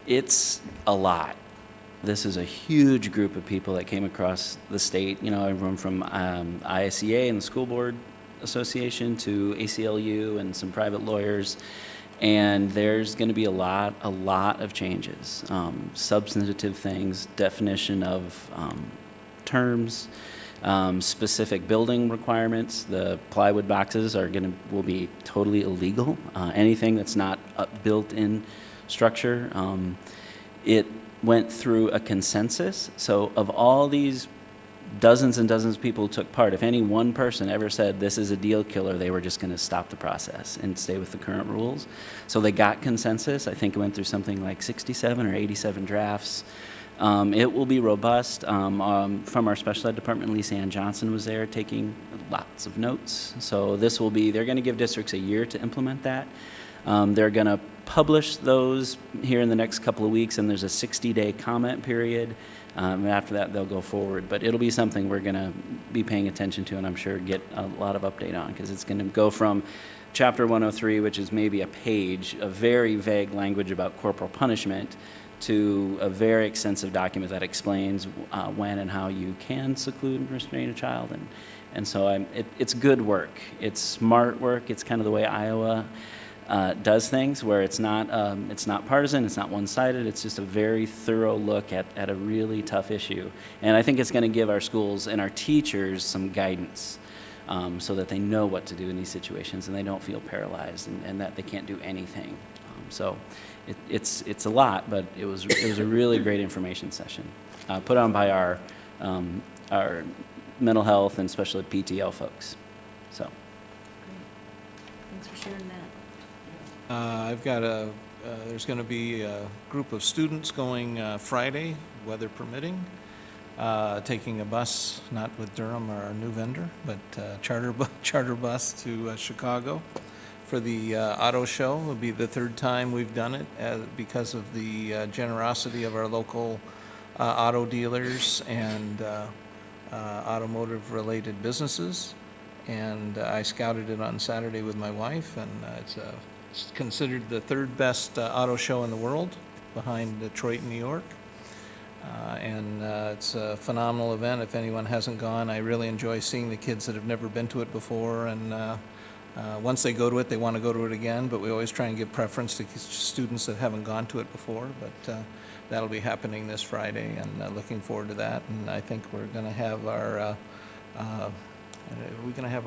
it's a lot. This is a huge group of people that came across the state, everyone from ISEA and the School Board Association to ACLU and some private lawyers. And there's going to be a lot of changes, substantive things, definition of terms, specific building requirements. The plywood boxes will be totally illegal. Anything that's not a built-in structure. It went through a consensus. So of all these dozens and dozens of people who took part, if any one person ever said this is a deal killer, they were just going to stop the process and stay with the current rules. So they got consensus. I think it went through something like 67 or 87 drafts. It will be robust. From our special ed department, Lisa Ann Johnson was there taking lots of notes. So they're going to give districts a year to implement that. They're going to publish those here in the next couple of weeks, and there's a 60-day comment period. After that, they'll go forward. But it'll be something we're going to be paying attention to, and I'm sure get a lot of update on, because it's going to go from Chapter 103, which is maybe a page of very vague language about corporal punishment, to a very extensive document that explains when and how you can seclude and restrain a child. And so it's good work. It's smart work. It's kind of the way Iowa does things, where it's not partisan, it's not one-sided, it's just a very thorough look at a really tough issue. And I think it's going to give our schools and our teachers some guidance, so that they know what to do in these situations and they don't feel paralyzed and that they can't do anything. So it's a lot, but it was a really great information session put on by our mental health and special PTL folks. So. Thanks for sharing that. I've got there's going to be a group of students going Friday, weather permitting, taking a bus, not with Durham or our new vendor, but charter bus to Chicago for the auto show. It'll be the third time we've done it because of the generosity of our local auto dealers and automotive-related businesses. And I scouted it on Saturday with my wife, and it's considered the third best auto show in the world, behind Detroit, New York. And it's a phenomenal event. If anyone hasn't gone, I really enjoy seeing the kids that have never been to it before. And once they go to it, they want to go to it again. But we always try and give preference to students that haven't gone to it before. But that'll be happening this Friday, and looking forward to that. And I think we're going to have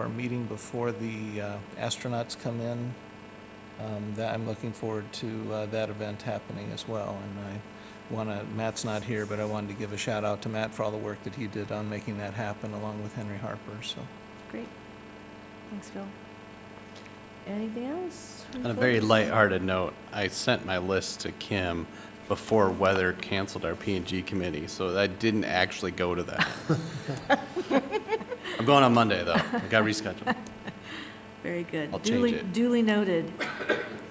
our meeting before the astronauts come in. I'm looking forward to that event happening as well. And Matt's not here, but I wanted to give a shout out to Matt for all the work that he did on making that happen, along with Henry Harper. So Great. Thanks, Phil. Anything else? On a very lighthearted note, I sent my list to Kim before weather canceled our P&G committee, so I didn't actually go to that. I'm going on Monday, though. I got rescheduled. Very good. I'll change it. Duly noted.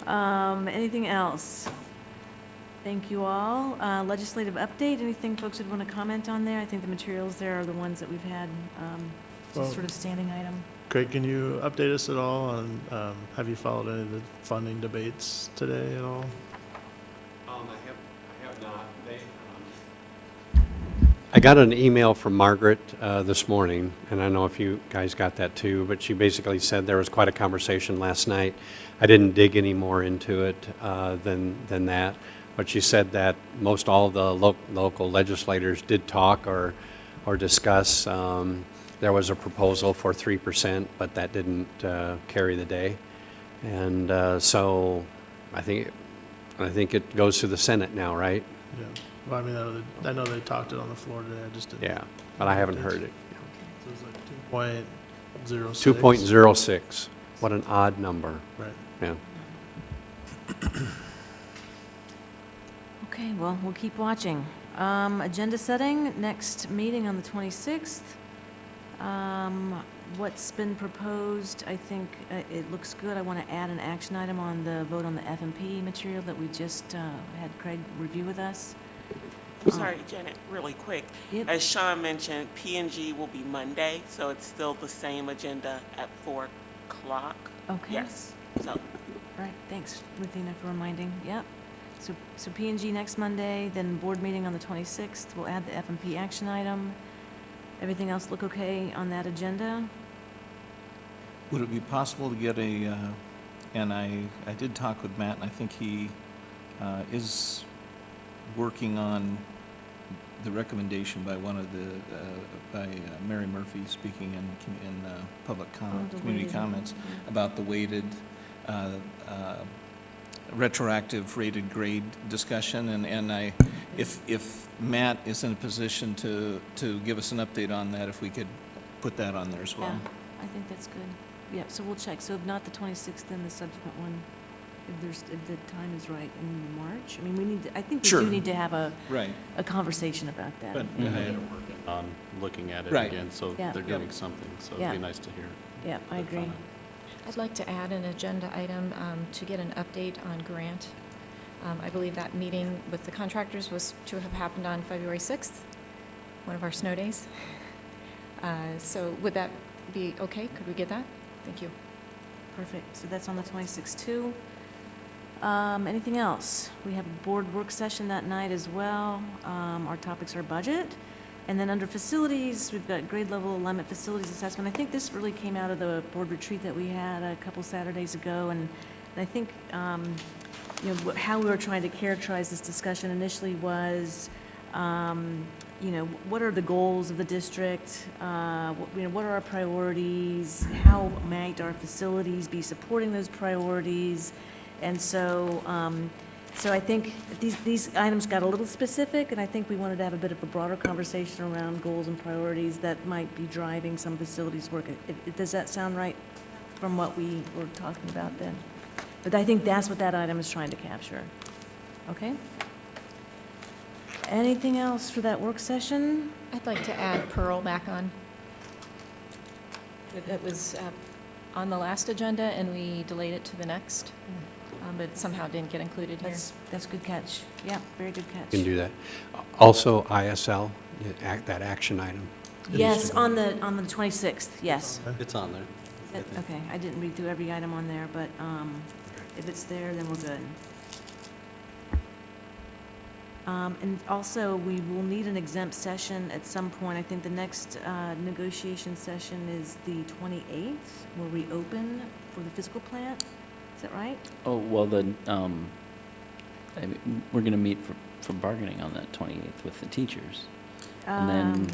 Anything else? Thank you all. Legislative update, anything folks would want to comment on there? I think the materials there are the ones that we've had, Well, sort of standing item. Craig, can you update us at all on, have you followed any of the funding debates today at all? I have not. I got an email from Margaret this morning, and I don't know if you guys got that too, but she basically said there was quite a conversation last night. I didn't dig any more into it than that, but she said that most all of the local legislators did talk or discuss. There was a proposal for 3%, but that didn't carry the day, and so I think it goes to the Senate now, right? Yeah. Well, I mean, I know they talked it on the floor today. I just didn't. Yeah, but I haven't heard it. So it was like 2.06. 2.06. What an odd number. Right. Yeah. Okay, well, we'll keep watching. Agenda setting, next meeting on the 26th. What's been proposed, I think it looks good. I want to add an action item on the vote on the F&P material that we just had Craig review with us. Sorry, Janet, really quick. Yep. As Sean mentioned, P&G will be Monday, so it's still the same agenda at 4 o'clock. Okay. Yes, so. All right, thanks, Ruthina, for reminding. Yep. So P&G next Monday, then board meeting on the 26th. We'll add the F&P action item. Everything else look okay on that agenda? would it be possible to get and I did talk with Matt, and I think he is working on the recommendation by by Mary Murphy speaking in public comment, community comments about the weighted, retroactive rated grade discussion, and if Matt is in a position to give us an update on that, if we could put that on there as well. Yeah, I think that's good. Yeah, so we'll check. So if not the 26th, then the subsequent one, if the time is right in March. I mean, we need to, I think we do need to have a conversation about that. But I had working on looking at it again, so they're doing something, so it'd be nice to hear. Yeah, I agree. I'd like to add an agenda item to get an update on Grant. I believe that meeting with the contractors was to have happened on February 6th, one of our snow days. So would that be okay? Could we get that? Thank you. Perfect. So that's on the 26th too. Anything else? We have a board work session that night as well. Our topics are budget. And then under facilities, we've got grade level alignment facilities assessment. I think this really came out of the board retreat that we had a couple Saturdays ago. And I think, you know, how we were trying to characterize this discussion initially was, you know, what are the goals of the district? What are our priorities? How might our facilities be supporting those priorities? And so, so I think these items got a little specific, and I think we wanted to have a bit of a broader conversation around goals and priorities that might be driving some facilities work. Does that sound right from what we were talking about then? But I think that's what that item is trying to capture. Okay? Anything else for that work session? I'd like to add Pearl back on. It was on the last agenda, and we delayed it to the next, but it somehow didn't get included here. That's a good catch. Yeah, very good catch. Can do that. Also, ISL, that action item. Yes, on the 26th, yes. It's on there. Okay, I didn't read through every item on there, but if it's there, then we're good. And also, we will need an exempt session at some point. I think the next negotiation session is the 28th, where we open for the physical plant. Is that right? Oh, well, we're going to meet for bargaining on that 28th with the teachers. And then,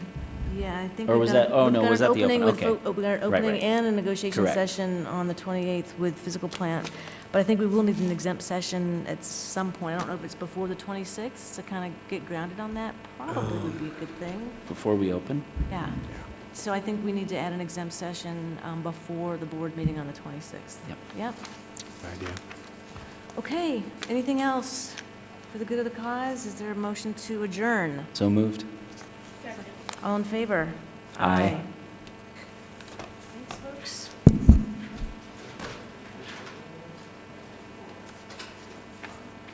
Yeah, I think. or we've was got- that, oh, we've no, got was an that the opening open? with Okay. We got an Right, opening right. and a negotiation Correct. session on the 28th with physical plant. But I think we will need an exempt session at some point. I don't know if it's before the 26th, to kind of get grounded on that. Probably would be a good thing. Before we open? Yeah. So I think we need to add an exempt session before the board meeting on the 26th. Yep. Yep. Good idea. Okay, anything else for the good of the cause? Is there a motion to adjourn? So moved? All in favor? Aye.